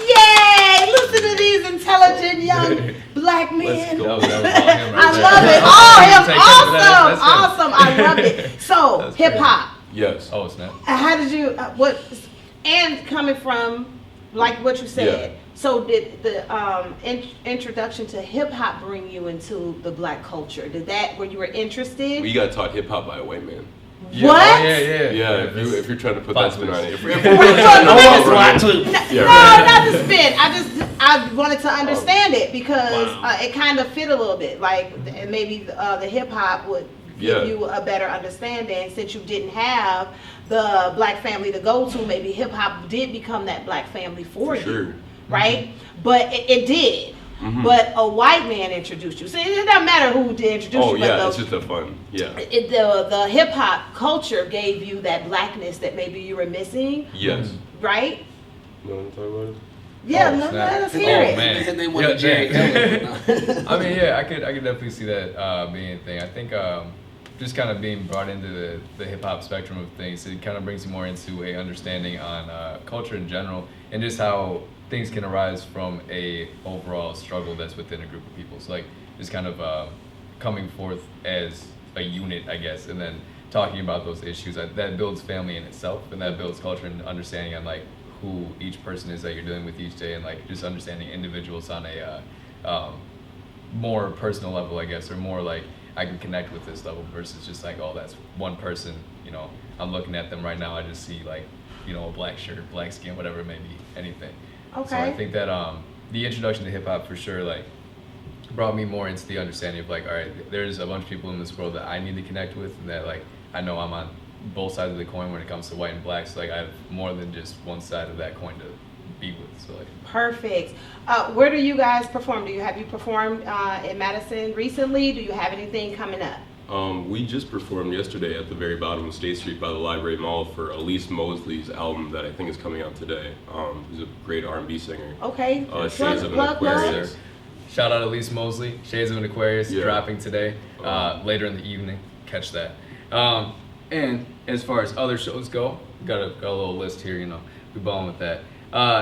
[SPEAKER 1] Yay! Listen to these intelligent young black men.
[SPEAKER 3] That was all him right
[SPEAKER 1] I
[SPEAKER 3] there.
[SPEAKER 1] love it.
[SPEAKER 3] Take
[SPEAKER 1] Oh,
[SPEAKER 3] credit for
[SPEAKER 1] him!
[SPEAKER 3] that. That's him.
[SPEAKER 1] Awesome! I love it. So
[SPEAKER 3] That's
[SPEAKER 1] hip hop.
[SPEAKER 4] Yes.
[SPEAKER 3] Oh snap!
[SPEAKER 1] How did you? And coming from like what you said.
[SPEAKER 4] Yeah.
[SPEAKER 1] So did the introduction to hip hop bring you into the black culture? Did that where you were interested?
[SPEAKER 4] We got taught hip hop by a white man.
[SPEAKER 3] Yeah,
[SPEAKER 1] What?
[SPEAKER 3] oh, yeah.
[SPEAKER 4] Yeah, if you're trying to put that spin on it. If we're
[SPEAKER 1] Well,
[SPEAKER 4] trying to
[SPEAKER 1] well,
[SPEAKER 4] know
[SPEAKER 2] Right,
[SPEAKER 4] about it.
[SPEAKER 2] too.
[SPEAKER 4] Yeah,
[SPEAKER 1] No,
[SPEAKER 4] right.
[SPEAKER 1] not the spin. I wanted to understand it because
[SPEAKER 2] Wow.
[SPEAKER 1] it kind of fit a little bit. Like maybe the hip hop would give
[SPEAKER 4] Yeah.
[SPEAKER 1] you a better understanding since you didn't have the black family to go to. Maybe hip hop did become that black family for you,
[SPEAKER 4] sure.
[SPEAKER 1] right? But it did. But a white man introduced you. So it doesn't matter who did introduce
[SPEAKER 4] Oh
[SPEAKER 1] you.
[SPEAKER 4] yeah,
[SPEAKER 1] but
[SPEAKER 4] it's just a fun. Yeah.
[SPEAKER 1] the hip hop culture gave you that blackness that maybe you were missing,
[SPEAKER 4] Yes.
[SPEAKER 1] right?
[SPEAKER 4] You want to talk about it?
[SPEAKER 1] Yeah,
[SPEAKER 3] Oh,
[SPEAKER 1] let
[SPEAKER 3] snap.
[SPEAKER 1] us hear it.
[SPEAKER 3] Man.
[SPEAKER 2] His name
[SPEAKER 3] Yeah,
[SPEAKER 2] wasn't Jerry
[SPEAKER 3] James.
[SPEAKER 2] Keller.
[SPEAKER 3] I mean, yeah, I could definitely see that being a thing. I think just kind of being brought into the hip hop spectrum of things, it kind of brings you more into a understanding on culture in general and just how things can arise from a overall struggle that's within a group of people. So like just kind of coming forth as a unit, I guess, and then talking about those issues that builds family in itself, and that builds culture and understanding on like who each person is that you're dealing with each day, and like just understanding individuals on a more personal level, I guess, or more like I can connect with this level versus just like, oh, that's one person, you know, I'm looking at them right now, I just see like, you know, a black shirt, black skin, whatever it may be, anything.
[SPEAKER 1] Okay.
[SPEAKER 3] So I think that the introduction to hip hop for sure like brought me more into the understanding of like, all right, there's a bunch of people in this world that I need to connect with, and that like I know I'm on both sides of the coin when it comes to white and black. So like I have more than just one side of that coin to be with. So like
[SPEAKER 1] Perfect. Where do you guys perform? Have you performed in Madison recently? Do you have anything coming up?
[SPEAKER 4] We just performed yesterday at the very bottom of State Street by the Library Mall for Elise Mosley's album that I think is coming out today. Who's a great R&B singer.
[SPEAKER 1] Okay.
[SPEAKER 4] Shades of an Aquarius.
[SPEAKER 3] shout out Elise Mosley, Shades of an Aquarius,
[SPEAKER 4] Yeah.
[SPEAKER 3] dropping today, later in the evening. Catch that. And as far as other shows go, got a little list here, you know, we balling with that.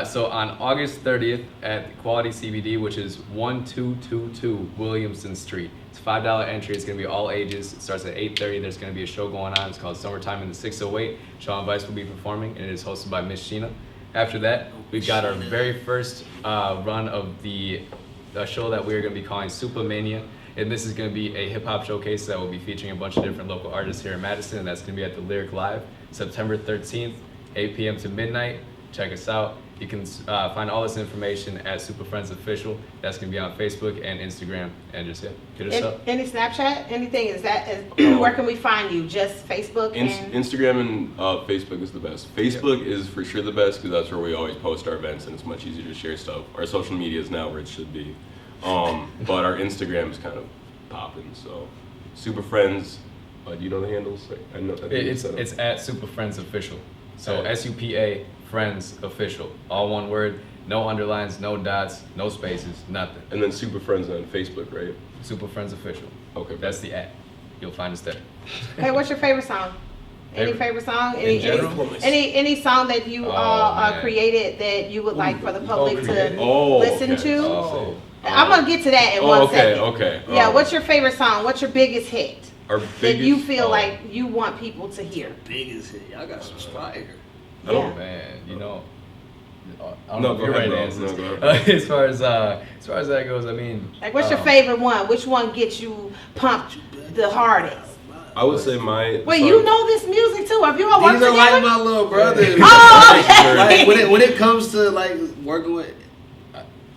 [SPEAKER 3] So on August 30th at Quality CBD, which is 1222 Williamson Street. It's $5 entry. It's going to be all ages. It starts at 8:30. There's going to be a show going on. It's called Summertime in the 608. Sean Weiss will be performing, and it is hosted by Miss Sheena. After that, we've got our very first run of a show that we're going to be calling Supamania. And this is going to be a hip-hop showcase that will be featuring a bunch of different local artists here in Madison, and that's going to be at the Lyric Live, September 13th, 8 p.m. to midnight. Check us out. You can find all this information at SupaFriends Official. That's going to be on Facebook and Instagram. And just, yeah, hit us up.
[SPEAKER 1] Any Snapchat? Anything? Where can we find you? Just Facebook and...
[SPEAKER 4] Instagram and Facebook is the best. Facebook is for sure the best because that's where we always post our events and it's much easier to share stuff. Our social media is now where it should be. But our Instagram is kind of popping. So SupaFriends, do you know the handles? I know.
[SPEAKER 3] It's at SupaFriends Official. So
[SPEAKER 4] Okay.
[SPEAKER 3] SUPA Friends Official. All one word. No underlines, no dots, no spaces, nothing.
[SPEAKER 4] And then SupaFriends on Facebook, right?
[SPEAKER 3] SupaFriends Official.
[SPEAKER 4] Okay.
[SPEAKER 3] That's the at. You'll find us there.
[SPEAKER 1] Okay, what's your favorite song? Any favorite song?
[SPEAKER 3] general?
[SPEAKER 1] Any song that you
[SPEAKER 3] man.
[SPEAKER 1] created that you would like for the public to
[SPEAKER 3] created.
[SPEAKER 1] listen
[SPEAKER 4] okay.
[SPEAKER 1] to?
[SPEAKER 3] Oh.
[SPEAKER 1] I'm gonna get to that in one second.
[SPEAKER 4] Okay.
[SPEAKER 1] Yeah, what's your favorite song? What's your biggest hit
[SPEAKER 4] our
[SPEAKER 1] that
[SPEAKER 4] biggest?
[SPEAKER 1] you feel like you want people to hear?
[SPEAKER 2] Biggest hit. Y'all got some fire.
[SPEAKER 3] Oh
[SPEAKER 1] Yeah.
[SPEAKER 3] man, you know, I don't
[SPEAKER 4] No,
[SPEAKER 3] know if
[SPEAKER 4] go
[SPEAKER 3] you're
[SPEAKER 4] ahead,
[SPEAKER 3] ready to
[SPEAKER 4] bro.
[SPEAKER 3] answer
[SPEAKER 4] No,
[SPEAKER 3] this.
[SPEAKER 4] go ahead.
[SPEAKER 3] As far as that goes, I mean,
[SPEAKER 1] Like, what's your favorite one? Which one gets you pumped the hardest?
[SPEAKER 4] I would say my.
[SPEAKER 1] Wait, you know this music too? Have you all worked
[SPEAKER 2] These are like
[SPEAKER 1] together?
[SPEAKER 2] my little brothers.
[SPEAKER 1] Oh, okay.
[SPEAKER 2] Like, when it comes to like working with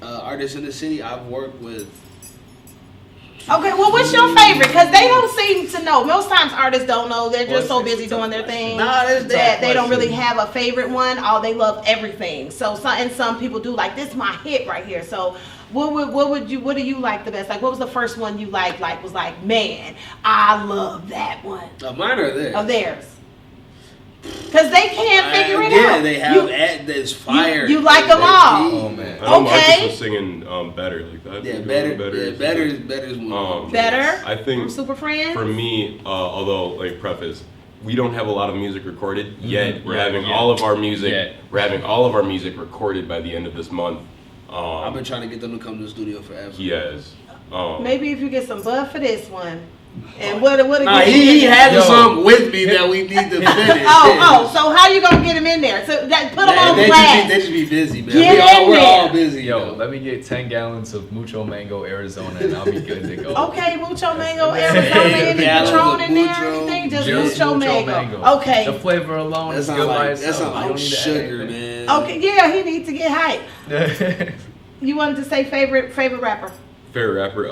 [SPEAKER 2] artists in the city, I've worked with.
[SPEAKER 1] Okay, well, what's your favorite? Because they don't seem to know. Most times artists don't know. They're just so
[SPEAKER 3] Well, it's
[SPEAKER 1] busy
[SPEAKER 3] a tough
[SPEAKER 1] doing their
[SPEAKER 3] question.
[SPEAKER 1] thing
[SPEAKER 2] Nah, that's
[SPEAKER 1] that they don't
[SPEAKER 3] question.
[SPEAKER 1] really have a favorite one. Oh, they love everything. So some people do like, this is my hit right here. So what do you like the best? Like, what was the first one you liked? Like, was like, man, I love that one
[SPEAKER 2] Mine are there.
[SPEAKER 1] of theirs. Because they can't figure it
[SPEAKER 2] yeah,
[SPEAKER 1] out.
[SPEAKER 2] they have this fire.
[SPEAKER 1] you like them
[SPEAKER 2] They're
[SPEAKER 1] all.
[SPEAKER 2] key.
[SPEAKER 3] Oh man.
[SPEAKER 4] I know
[SPEAKER 1] Okay.
[SPEAKER 4] Marcus was singing better like that.
[SPEAKER 2] Yeah,
[SPEAKER 4] Doing
[SPEAKER 2] better is one.
[SPEAKER 1] Better?
[SPEAKER 4] I think
[SPEAKER 1] From Super Friends?
[SPEAKER 4] for me, although like preface, we don't have a lot of music recorded yet. We're
[SPEAKER 3] Right,
[SPEAKER 4] having
[SPEAKER 3] yeah.
[SPEAKER 4] all of our music.
[SPEAKER 3] Yet.
[SPEAKER 4] We're having all of our music recorded by the end of this month.
[SPEAKER 2] I've been trying to get them to come to the studio forever.
[SPEAKER 4] Yes.
[SPEAKER 1] Maybe if you get some bud for this one. And what
[SPEAKER 2] Nah, he had something with me that we need to finish.
[SPEAKER 1] So how you gonna get him in there? So put him on
[SPEAKER 2] They
[SPEAKER 1] blast.
[SPEAKER 2] just be busy, man.
[SPEAKER 1] Get in
[SPEAKER 2] We're all
[SPEAKER 1] there.
[SPEAKER 2] busy.
[SPEAKER 3] Yo,
[SPEAKER 2] though.
[SPEAKER 3] let me get 10 gallons of Mucho Mango, Arizona, and I'll be good to go.
[SPEAKER 1] Okay, Mucho Mango, Arizona, any
[SPEAKER 2] Yeah,
[SPEAKER 1] Patron in there,
[SPEAKER 2] Mucho.
[SPEAKER 1] anything? Just
[SPEAKER 3] Just
[SPEAKER 1] Mucho Mango. Okay.
[SPEAKER 3] The flavor alone
[SPEAKER 2] That
[SPEAKER 3] is
[SPEAKER 2] sounds
[SPEAKER 3] good by
[SPEAKER 2] like
[SPEAKER 3] itself. You don't need to add
[SPEAKER 2] sugar,
[SPEAKER 3] anything.
[SPEAKER 2] man.
[SPEAKER 1] Okay, yeah, he needs to get hype. You wanted to say favorite rapper?
[SPEAKER 4] Favorite rapper,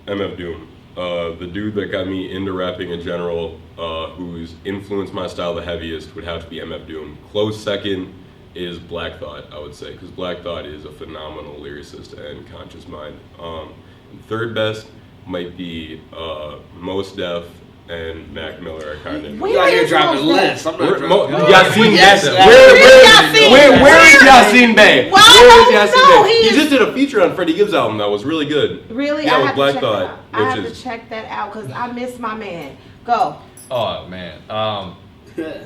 [SPEAKER 4] MF Doom. The dude that got me into rapping in general, who's influenced my style the heaviest, would have to be MF Doom. Close second is Black Thought, I would say, because Black Thought is a phenomenal lyricist and conscious mind. Third best might be Mos Def and Mac Miller are kind of.
[SPEAKER 2] You out here dropping lists. I'm not dropping.
[SPEAKER 4] Yasin,
[SPEAKER 2] yes.
[SPEAKER 4] Where is Yasin Bey?
[SPEAKER 1] Well,
[SPEAKER 4] Where
[SPEAKER 1] I
[SPEAKER 4] is
[SPEAKER 1] don't
[SPEAKER 4] Yasin
[SPEAKER 1] know.
[SPEAKER 4] Bey? He just did a feature on Freddie Gibbs' album that was really good.
[SPEAKER 1] Really?
[SPEAKER 4] Yeah,
[SPEAKER 1] I
[SPEAKER 4] with
[SPEAKER 1] have
[SPEAKER 4] Black
[SPEAKER 1] to check
[SPEAKER 4] Thought,
[SPEAKER 1] that out. I have
[SPEAKER 4] which
[SPEAKER 1] to check that out because I miss my man. Go.
[SPEAKER 3] Oh man,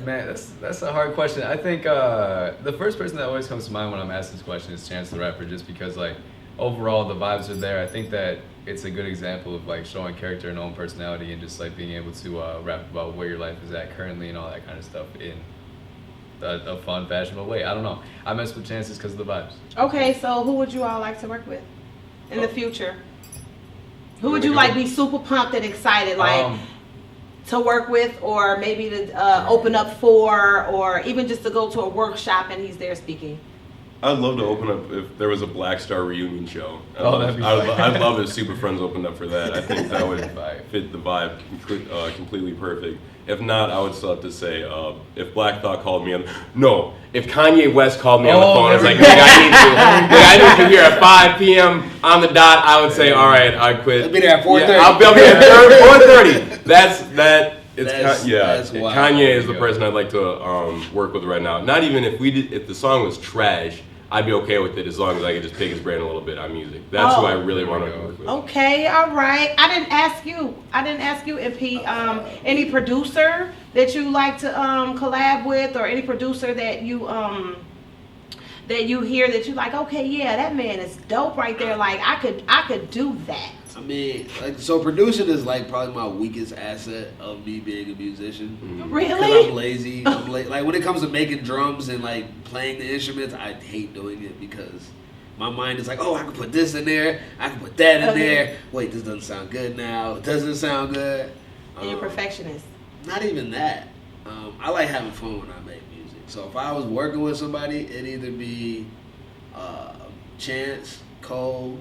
[SPEAKER 3] man, that's a hard question. I think the first person that always comes to mind when I'm asked this question is Chance the Rapper, just because like overall the vibes are there. I think that it's a good example of like showing character and own personality and just like being able to rap about where your life is at currently and all that kind of stuff in a fun, fashionable way. I don't know. I mess with Chances because of the vibes.
[SPEAKER 1] Okay, so who would you all like to work with in the future? Who would you like be super pumped and excited like to work with, or maybe to open up for, or even just to go to a workshop and he's there speaking?
[SPEAKER 4] I'd love to open up if there was a Black Star reunion show.
[SPEAKER 3] That'd be fun.
[SPEAKER 4] I'd love if SupaFriends opened up for that. I think that would fit the vibe completely perfect. If not, I would still have to say, if Black Thought called me if Kanye West called me on the phone, I was like, I need you here at 5 p.m. on the dot, I would say, all right, I quit.
[SPEAKER 2] I'll be there at 4:30.
[SPEAKER 4] Yeah, I'll be there at 4:30. That's
[SPEAKER 2] wild.
[SPEAKER 4] Kanye is the person I'd like to work with right now. Not even if the song was trash, I'd be okay with it as long as I could just pick his brain a little bit on music. That's who I really want to work with.
[SPEAKER 1] Okay, all right. I didn't ask you if he any producer that you like to collab with, or any producer that you hear that you like. Okay, yeah, that man is dope right there. Like I could do that.
[SPEAKER 2] I mean, like, so producing is like probably my weakest asset of me being a musician.
[SPEAKER 4] Mm-hmm.
[SPEAKER 1] Really?
[SPEAKER 2] 'Cause I'm lazy. Like when it comes to making drums and like playing the instruments, I hate doing it because my mind is like, oh, I can put this in there, I can put that in there. Wait, this doesn't sound good now. It doesn't sound good.
[SPEAKER 1] And you're perfectionist.
[SPEAKER 2] Not even that. I like having fun when I make music. So if I was working with somebody, it'd either be Chance, Cole,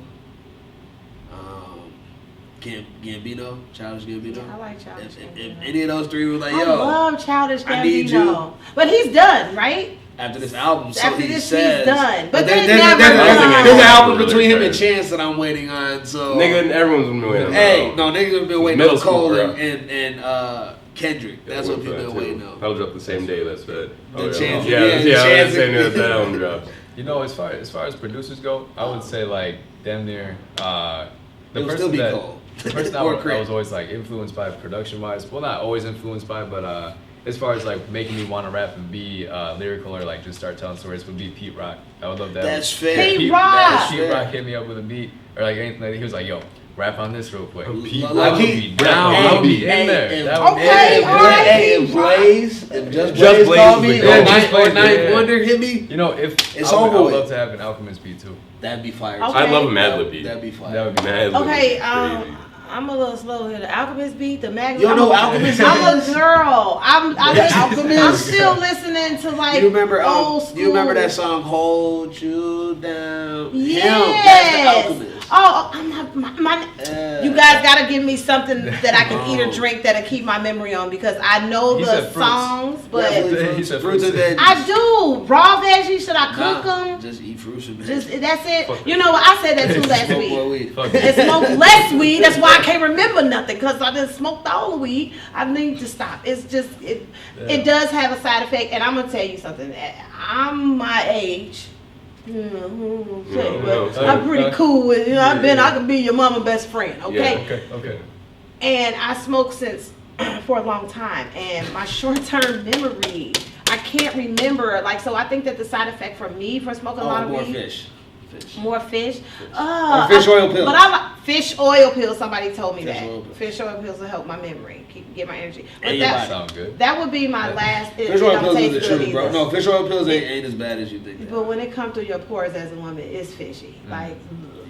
[SPEAKER 2] Gambino, Childish Gambino.
[SPEAKER 1] Yeah, I like Childish
[SPEAKER 2] If
[SPEAKER 1] Gambino.
[SPEAKER 2] any of those three were like,
[SPEAKER 1] I
[SPEAKER 2] yo,
[SPEAKER 1] love Childish Gambino.
[SPEAKER 2] I need you.
[SPEAKER 1] But he's done, right?
[SPEAKER 2] After this album, so
[SPEAKER 1] After
[SPEAKER 2] he
[SPEAKER 1] this,
[SPEAKER 2] says.
[SPEAKER 1] he's done. But
[SPEAKER 2] there's
[SPEAKER 1] there's never
[SPEAKER 2] an album
[SPEAKER 4] Really
[SPEAKER 2] between him
[SPEAKER 4] good.
[SPEAKER 2] and Chance that I'm waiting on. So
[SPEAKER 4] Nigga, everyone's been waiting on
[SPEAKER 2] hey,
[SPEAKER 4] that.
[SPEAKER 2] no, niggas have been waiting
[SPEAKER 4] Middle
[SPEAKER 2] on Cole
[SPEAKER 4] school, bro.
[SPEAKER 2] and Kendrick. That's what people been waiting on.
[SPEAKER 4] That'll drop the same day. That's it.
[SPEAKER 2] The Chance-
[SPEAKER 4] Yeah,
[SPEAKER 2] yeah, the
[SPEAKER 4] that's
[SPEAKER 2] Chance-
[SPEAKER 4] the same day that album drops.
[SPEAKER 3] You know, as far as producers go, I would say like damn near the
[SPEAKER 2] It'll
[SPEAKER 3] person
[SPEAKER 2] still be
[SPEAKER 3] that
[SPEAKER 2] Cole.
[SPEAKER 3] the person
[SPEAKER 2] Or
[SPEAKER 3] I
[SPEAKER 2] Craig.
[SPEAKER 3] was always like influenced by production wise. Well, not always influenced by, but as far as like making me want to rap and be lyrical or like just start telling stories would be Pete Rock. I would love that.
[SPEAKER 2] That's fair.
[SPEAKER 1] Pete Rock.
[SPEAKER 3] Pete Rock hit me up with a beat or like anything. Like, he was like, "Yo, rap on this real quick."
[SPEAKER 4] Pete
[SPEAKER 2] Like
[SPEAKER 3] I would
[SPEAKER 2] he-
[SPEAKER 3] be down. I would be in there.
[SPEAKER 2] Hey,
[SPEAKER 3] That would be
[SPEAKER 1] okay,
[SPEAKER 3] it.
[SPEAKER 1] all right.
[SPEAKER 2] Hey, if Blaze, if Just
[SPEAKER 4] Just
[SPEAKER 2] Blaze
[SPEAKER 4] Blaze
[SPEAKER 2] called
[SPEAKER 4] is
[SPEAKER 2] me,
[SPEAKER 4] the
[SPEAKER 2] or
[SPEAKER 4] goat.
[SPEAKER 3] Just
[SPEAKER 2] Ninth
[SPEAKER 3] Blaze, yeah.
[SPEAKER 2] Wonder hit me,
[SPEAKER 3] You know, if
[SPEAKER 2] It's
[SPEAKER 3] I would
[SPEAKER 2] over with.
[SPEAKER 3] love to have an Alchemist beat too.
[SPEAKER 2] that'd be fire.
[SPEAKER 1] Okay.
[SPEAKER 4] I'd love a Mad Lib beat.
[SPEAKER 2] That'd be fire.
[SPEAKER 3] That would be
[SPEAKER 4] Mad Lib
[SPEAKER 1] Okay,
[SPEAKER 4] is crazy.
[SPEAKER 1] I'm a little slow here. The Alchemist beat, the Magnum.
[SPEAKER 2] You don't know Alchemist
[SPEAKER 1] I'm
[SPEAKER 2] is?
[SPEAKER 1] a girl. I'm
[SPEAKER 2] Alchemist?
[SPEAKER 1] still listening to like
[SPEAKER 2] You remember
[SPEAKER 1] old school.
[SPEAKER 2] You remember that song "Hold You Down"?
[SPEAKER 1] Yes.
[SPEAKER 2] Him, that's the Alchemist.
[SPEAKER 1] Oh, I'm not, my you guys gotta give me something that I can eat or drink that'll keep my memory on, because I know
[SPEAKER 3] He
[SPEAKER 1] the
[SPEAKER 3] said fruits.
[SPEAKER 1] songs, but
[SPEAKER 3] He said
[SPEAKER 2] fruits and
[SPEAKER 3] fruits.
[SPEAKER 2] veggies.
[SPEAKER 1] I do raw veggies. Should I cook them?
[SPEAKER 2] Nah, just eat fruits and veggies.
[SPEAKER 1] Just that's it.
[SPEAKER 3] Fuck
[SPEAKER 1] You know what? I said that too last
[SPEAKER 2] Smoke
[SPEAKER 1] week.
[SPEAKER 2] more weed.
[SPEAKER 3] Fuck
[SPEAKER 1] And smoke less weed. That's why I can't remember nothing, because I didn't smoke all the weed. I need to stop. It's just it does have a side effect, and I'm gonna tell you something. I'm my age. I'm pretty cool with it. I could be your mama's best friend. Okay.
[SPEAKER 3] Okay.
[SPEAKER 1] And I smoked since for a long time, and my short-term memory, I can't remember. Like, so I think that the side effect for me for smoking a lot of
[SPEAKER 2] more
[SPEAKER 1] weed.
[SPEAKER 2] fish.
[SPEAKER 1] More fish.
[SPEAKER 2] Or fish oil pills.
[SPEAKER 1] But I like fish oil pills. Somebody told me
[SPEAKER 2] Fish
[SPEAKER 1] that
[SPEAKER 2] oil pills.
[SPEAKER 1] fish oil pills will help my memory, get my energy. But
[SPEAKER 2] And your
[SPEAKER 1] that
[SPEAKER 2] body.
[SPEAKER 3] Sound good.
[SPEAKER 1] that would be my last.
[SPEAKER 2] Fish oil pills is the
[SPEAKER 1] taste good
[SPEAKER 2] truth, bro.
[SPEAKER 1] either.
[SPEAKER 2] No, fish oil pills ain't as bad as you think.
[SPEAKER 1] But when it comes to your pores as a woman, it's fishy. Like,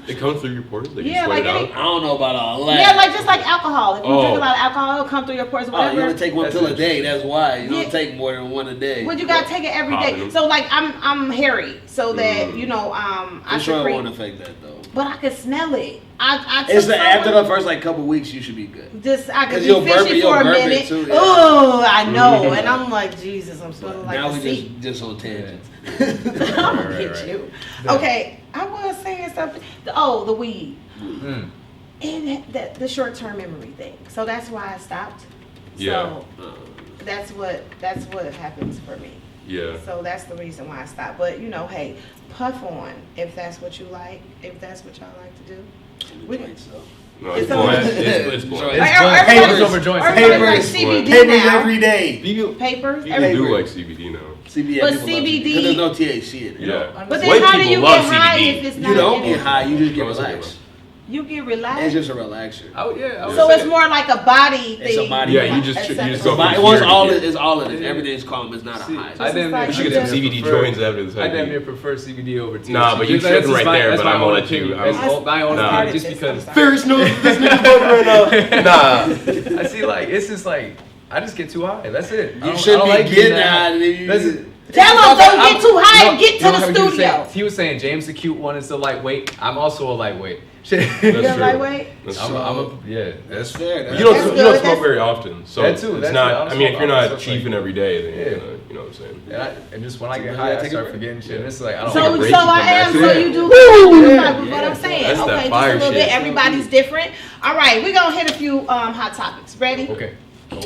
[SPEAKER 4] It comes through your pores? Like
[SPEAKER 1] Yeah,
[SPEAKER 4] you sweat
[SPEAKER 1] like
[SPEAKER 4] it
[SPEAKER 1] any-
[SPEAKER 4] out?
[SPEAKER 2] I don't know about all that.
[SPEAKER 1] Yeah, like just like alcohol. If you drink
[SPEAKER 4] Oh.
[SPEAKER 1] a lot of alcohol, it'll come through your pores.
[SPEAKER 2] Oh,
[SPEAKER 1] Whatever.
[SPEAKER 2] you only take one
[SPEAKER 3] That's
[SPEAKER 2] pill a day. That's why you
[SPEAKER 1] Yeah.
[SPEAKER 2] don't take more than one a day.
[SPEAKER 1] But you gotta take it every
[SPEAKER 4] Popping
[SPEAKER 1] day.
[SPEAKER 4] them.
[SPEAKER 1] So like I'm hairy, so that you know I
[SPEAKER 2] I'm sure it
[SPEAKER 1] secrete.
[SPEAKER 2] won't affect that though.
[SPEAKER 1] But I can smell it. I took
[SPEAKER 2] It's after
[SPEAKER 1] someone-
[SPEAKER 2] the first like couple weeks you should be good.
[SPEAKER 1] Just I could
[SPEAKER 2] 'Cause
[SPEAKER 1] be
[SPEAKER 2] you'll burp
[SPEAKER 1] fishy
[SPEAKER 2] it-
[SPEAKER 1] for a
[SPEAKER 2] you'll burp it
[SPEAKER 1] minute.
[SPEAKER 2] too, yeah.
[SPEAKER 1] Oh, I know, and I'm like, Jesus, I'm smelling like
[SPEAKER 2] now
[SPEAKER 1] the
[SPEAKER 2] we
[SPEAKER 1] sea.
[SPEAKER 2] just on tangents.
[SPEAKER 1] I'm gonna
[SPEAKER 3] Right,
[SPEAKER 1] get
[SPEAKER 3] right.
[SPEAKER 1] you. Okay, I was saying something. The weed
[SPEAKER 3] Mm.
[SPEAKER 1] and the short-term memory thing. So that's why I stopped.
[SPEAKER 4] Yeah.
[SPEAKER 1] So that's what happens for me.
[SPEAKER 4] Yeah.
[SPEAKER 1] So that's the reason why I stopped. But you know, hey, puff on if that's what you like. If that's what y'all like to do. We-
[SPEAKER 4] No,
[SPEAKER 1] It's
[SPEAKER 4] it's
[SPEAKER 1] all-
[SPEAKER 4] blunt. It's blunt.
[SPEAKER 3] It's
[SPEAKER 1] Everybody-
[SPEAKER 3] blunt.
[SPEAKER 1] everybody-
[SPEAKER 3] It's over joints.
[SPEAKER 1] everybody like
[SPEAKER 2] Papers.
[SPEAKER 1] CBD
[SPEAKER 2] Papers
[SPEAKER 1] now.
[SPEAKER 2] every day.
[SPEAKER 4] People,
[SPEAKER 1] Papers.
[SPEAKER 4] people
[SPEAKER 1] Every,
[SPEAKER 4] do like CBD now.
[SPEAKER 2] CBD,
[SPEAKER 1] But
[SPEAKER 2] people love
[SPEAKER 1] CBD
[SPEAKER 2] because there's no THC in it.
[SPEAKER 4] Yeah.
[SPEAKER 1] but then
[SPEAKER 4] White
[SPEAKER 1] how do
[SPEAKER 4] people
[SPEAKER 1] you
[SPEAKER 4] love
[SPEAKER 1] get high
[SPEAKER 4] CBD.
[SPEAKER 1] if it's not?
[SPEAKER 2] You don't
[SPEAKER 1] in
[SPEAKER 2] get
[SPEAKER 1] it?
[SPEAKER 2] high, you just get
[SPEAKER 4] Oh, it's okay,
[SPEAKER 2] relaxed.
[SPEAKER 1] You get
[SPEAKER 2] It's
[SPEAKER 1] relaxed.
[SPEAKER 2] just a relaxer.
[SPEAKER 3] Oh yeah. I would
[SPEAKER 1] So
[SPEAKER 3] say-
[SPEAKER 1] it's more like a body
[SPEAKER 2] It's a
[SPEAKER 1] thing.
[SPEAKER 2] body
[SPEAKER 4] Yeah,
[SPEAKER 2] thing.
[SPEAKER 4] you just
[SPEAKER 1] Except
[SPEAKER 4] go
[SPEAKER 1] it's
[SPEAKER 4] from
[SPEAKER 2] But
[SPEAKER 4] here
[SPEAKER 2] it was
[SPEAKER 4] to
[SPEAKER 2] all
[SPEAKER 4] here.
[SPEAKER 2] it's all it is. Everything's calm. It's not a
[SPEAKER 3] See,
[SPEAKER 2] high.
[SPEAKER 3] I damn near-
[SPEAKER 1] like
[SPEAKER 4] You should get some
[SPEAKER 1] Yeah.
[SPEAKER 4] CBD joints after this.
[SPEAKER 3] I damn near prefer CBD over THC.
[SPEAKER 4] Nah, but you
[SPEAKER 3] That's
[SPEAKER 4] shouldn't
[SPEAKER 3] just
[SPEAKER 4] right
[SPEAKER 3] my-
[SPEAKER 4] there,
[SPEAKER 3] that's
[SPEAKER 4] but
[SPEAKER 3] my
[SPEAKER 4] I'm gonna
[SPEAKER 3] own
[SPEAKER 4] let you-
[SPEAKER 3] opinion.
[SPEAKER 4] I'm-
[SPEAKER 3] That's my own
[SPEAKER 4] Nah.
[SPEAKER 3] opinion, just
[SPEAKER 1] I'm
[SPEAKER 3] because
[SPEAKER 1] sorry.
[SPEAKER 4] Ferris knows this nigga bugging right now. Nah.
[SPEAKER 3] I see, like, it's just like, I just get too high. That's it. I
[SPEAKER 2] You
[SPEAKER 3] don't-
[SPEAKER 2] should
[SPEAKER 3] I don't
[SPEAKER 2] be
[SPEAKER 3] like
[SPEAKER 2] getting
[SPEAKER 3] that.
[SPEAKER 2] high.
[SPEAKER 3] That's it.
[SPEAKER 1] Tell them don't get too high and get to
[SPEAKER 3] No,
[SPEAKER 1] the
[SPEAKER 3] how he was
[SPEAKER 1] studio.
[SPEAKER 3] saying- He was saying James the cute one is the lightweight. I'm also a lightweight. Shit.
[SPEAKER 4] That's
[SPEAKER 1] You're
[SPEAKER 4] true.
[SPEAKER 1] lightweight?
[SPEAKER 4] That's
[SPEAKER 3] I'm
[SPEAKER 4] true.
[SPEAKER 3] yeah.
[SPEAKER 2] That's
[SPEAKER 3] That's
[SPEAKER 2] fair.
[SPEAKER 4] You
[SPEAKER 1] That's
[SPEAKER 4] don't
[SPEAKER 1] good,
[SPEAKER 4] smoke
[SPEAKER 1] that's-
[SPEAKER 4] very often, so
[SPEAKER 3] That too,
[SPEAKER 4] it's
[SPEAKER 3] that's
[SPEAKER 4] not.
[SPEAKER 3] it. I'm
[SPEAKER 4] I mean, if you're
[SPEAKER 3] smoking
[SPEAKER 4] not
[SPEAKER 3] often, so it's
[SPEAKER 4] chiefing
[SPEAKER 3] like-
[SPEAKER 4] every day, then
[SPEAKER 3] Yeah.
[SPEAKER 4] you know what I'm saying.
[SPEAKER 3] And just when I get
[SPEAKER 2] So
[SPEAKER 3] high, I
[SPEAKER 2] take a
[SPEAKER 3] start
[SPEAKER 2] break.
[SPEAKER 3] forgetting shit. And it's like I don't
[SPEAKER 1] So,
[SPEAKER 4] Take a
[SPEAKER 3] think
[SPEAKER 4] break,
[SPEAKER 1] so
[SPEAKER 4] you come
[SPEAKER 1] I am.
[SPEAKER 4] back to
[SPEAKER 1] So
[SPEAKER 4] it.
[SPEAKER 1] you do.
[SPEAKER 3] Yeah.
[SPEAKER 1] What I'm saying.
[SPEAKER 4] That's that
[SPEAKER 1] Okay, just
[SPEAKER 4] fire
[SPEAKER 1] a little
[SPEAKER 4] shit.
[SPEAKER 1] bit. Everybody's different. All right, we're gonna hit a few hot topics. Ready?
[SPEAKER 3] Okay.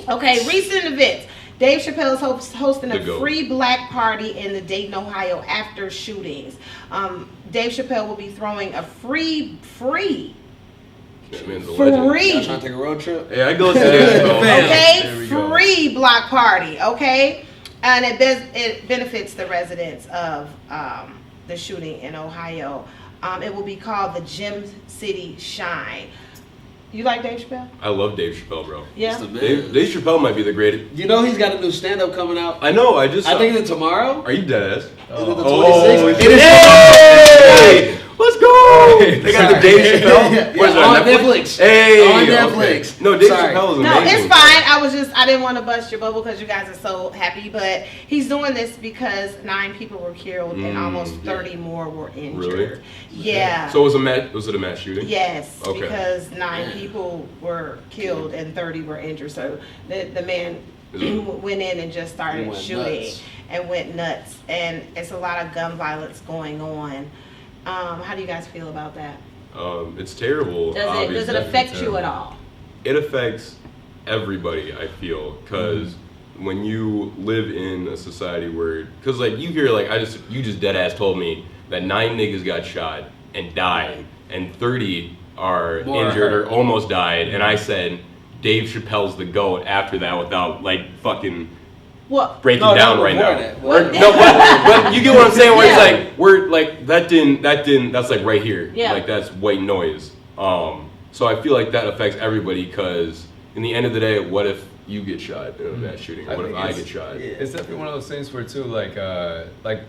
[SPEAKER 1] Okay. Recent events. Dave Chappelle is hosting a
[SPEAKER 4] The GOAT.
[SPEAKER 1] free black party in the Dayton, Ohio after shootings. Dave Chappelle will be throwing a free
[SPEAKER 4] That man's a legend.
[SPEAKER 2] Y'all
[SPEAKER 1] free.
[SPEAKER 2] trying to take a road trip?
[SPEAKER 4] Yeah, I go to this.
[SPEAKER 2] Fam.
[SPEAKER 1] Okay,
[SPEAKER 3] There we go.
[SPEAKER 1] free block party. Okay, and it benefits the residents of the shooting in Ohio. It will be called the Gem City Shine. You like Dave Chappelle?
[SPEAKER 4] I love Dave Chappelle, bro.
[SPEAKER 1] Yeah.
[SPEAKER 2] It's the man.
[SPEAKER 4] Dave Chappelle might be the greatest.
[SPEAKER 2] You know he's got a new stand-up coming out.
[SPEAKER 4] I know. I
[SPEAKER 2] think it's tomorrow.
[SPEAKER 4] Are you dead ass?
[SPEAKER 2] Is it the
[SPEAKER 4] Oh,
[SPEAKER 2] 26th?
[SPEAKER 4] it's-
[SPEAKER 2] It is
[SPEAKER 4] Hey! Let's go! They got the Dave Chappelle.
[SPEAKER 2] Yeah,
[SPEAKER 4] What is it,
[SPEAKER 2] on Netflix.
[SPEAKER 4] Hey,
[SPEAKER 2] On
[SPEAKER 4] okay.
[SPEAKER 2] Netflix.
[SPEAKER 4] No, Dave
[SPEAKER 2] Sorry.
[SPEAKER 4] Chappelle is
[SPEAKER 1] No,
[SPEAKER 4] amazing.
[SPEAKER 1] it's fine. I didn't want to bust your bubble because you guys are so happy. But he's doing this because 9 people were killed and almost 30 more were injured.
[SPEAKER 4] Really?
[SPEAKER 1] Yeah.
[SPEAKER 4] So was it a mass shooting?
[SPEAKER 1] Yes,
[SPEAKER 4] Okay.
[SPEAKER 1] because 9 people were killed and 30 were injured. So the man went in and just
[SPEAKER 2] He
[SPEAKER 1] started
[SPEAKER 2] went
[SPEAKER 1] shooting
[SPEAKER 2] nuts.
[SPEAKER 1] and went nuts. And it's a lot of gun violence going on. How do you guys feel about that?
[SPEAKER 4] It's terrible.
[SPEAKER 1] Does it
[SPEAKER 4] obviously.
[SPEAKER 1] affect you at all?
[SPEAKER 4] It affects everybody, I feel, because when you live in a society where, because like you hear like you just dead ass told me that 9 niggas got shot and died and 30 are
[SPEAKER 2] More
[SPEAKER 4] injured
[SPEAKER 2] hurt.
[SPEAKER 4] or almost died, and I said Dave Chappelle's the GOAT after that without like fucking
[SPEAKER 1] What?
[SPEAKER 4] breaking
[SPEAKER 2] No,
[SPEAKER 4] down
[SPEAKER 2] no,
[SPEAKER 4] right
[SPEAKER 2] before
[SPEAKER 4] now.
[SPEAKER 2] that.
[SPEAKER 4] Or- no, but you get what I'm saying. Where
[SPEAKER 1] Yeah.
[SPEAKER 4] it's like we're like that didn't. That's like right here.
[SPEAKER 1] Yeah.
[SPEAKER 4] Like that's white noise. So I feel like that affects everybody because in the end of the day, what if you get shot in a mass shooting?
[SPEAKER 3] I
[SPEAKER 4] What if
[SPEAKER 3] think
[SPEAKER 4] I
[SPEAKER 3] it's-
[SPEAKER 4] get shot?
[SPEAKER 2] yeah.
[SPEAKER 3] It's definitely one of those things where too, like